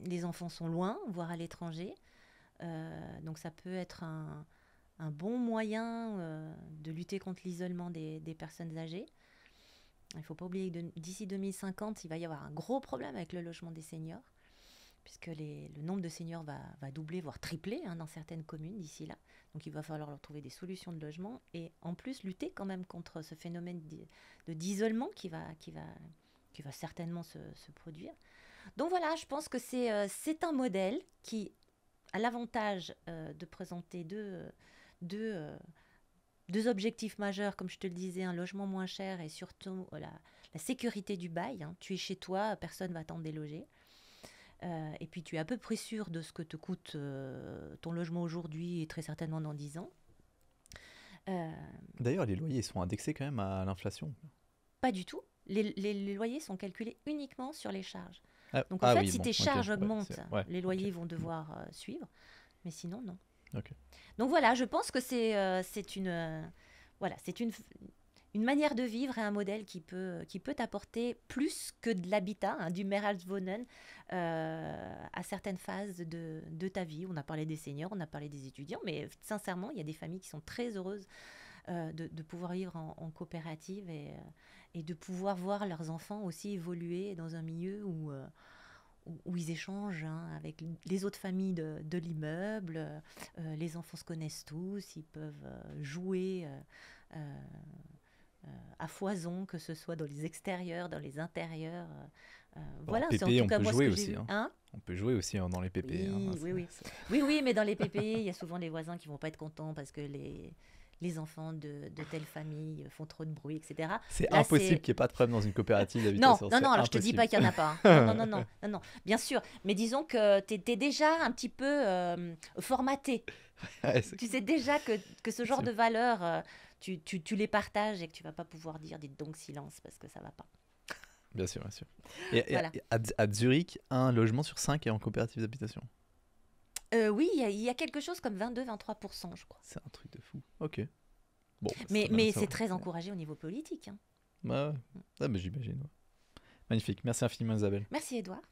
Les enfants sont loin, voire à l'étranger. Donc ça peut être un bon moyen de lutter contre l'isolement des personnes âgées. Il ne faut pas oublier que d'ici 2050, il va y avoir un gros problème avec le logement des seniors, puisque le nombre de seniors va doubler, voire tripler dans certaines communes d'ici là. Donc il va falloir leur trouver des solutions de logement et en plus lutter quand même contre ce phénomène d'isolement qui va certainement se produire. Donc voilà, je pense que c'est un modèle qui a l'avantage de présenter deux deux objectifs majeurs, comme je te le disais, un logement moins cher et surtout la sécurité du bail. Hein. Tu es chez toi, personne ne va t'en déloger. Et puis tu es à peu près sûr de ce que te coûte ton logement aujourd'hui et très certainement dans 10 ans. D'ailleurs, les loyers sont indexés quand même à l'inflation. Pas du tout. Les loyers sont calculés uniquement sur les charges. Ah, Donc en fait, oui, si bon, tes charges ok, augmentent, ouais, les loyers ok. vont devoir suivre. Mais sinon, non. Ok. Donc voilà, je pense que c'est voilà, c'est une manière de vivre et un modèle qui peut t'apporter plus que de l'habitat, hein, du Mehrhalswohnen, à certaines phases de ta vie. On a parlé des seniors, on a parlé des étudiants, mais sincèrement, il y a des familles qui sont très heureuses de pouvoir vivre en coopérative et de pouvoir voir leurs enfants aussi évoluer dans un milieu où ils échangent, hein, avec les autres familles de l'immeuble. Les enfants se connaissent tous, ils peuvent jouer à foison, que ce soit dans les extérieurs, dans les intérieurs. Bon, en Voilà, c'est en PP, tout on cas peut moi ce jouer que j'ai aussi. vu. Hein. Hein. On peut jouer aussi dans les PP. Oui, Hein. oui, oui. Oui, oui, mais dans les PPE, il y a souvent les voisins qui vont pas être contents parce que les enfants de telle famille font trop de bruit, etc. C'est Là, impossible qu'il n'y ait pas de problème dans une coopérative Non, d'habitation. non, c'est non, alors je te dis impossible. pas qu'il n'y en a pas. Hein. Non, non, non, non, non, non, bien sûr. Mais disons que tu es déjà un petit peu formaté. Ouais, Tu sais déjà que ce genre c'est- de valeurs, tu les partages et que tu vas pas pouvoir dire dites donc silence parce que ça va pas. Bien sûr, bien sûr. Et Voilà. à Zurich, un logement sur 5 est en coopérative d'habitation. Oui, il y a quelque chose comme 22-23%, je crois. C'est un truc de fou. Ok. Bon, bah, Mais ça c'est va. très encouragé au niveau politique. Hein. Ouais, ouais. Ah, bah, j'imagine. Ouais. Magnifique. Merci infiniment, Isabelle. Merci, Edouard.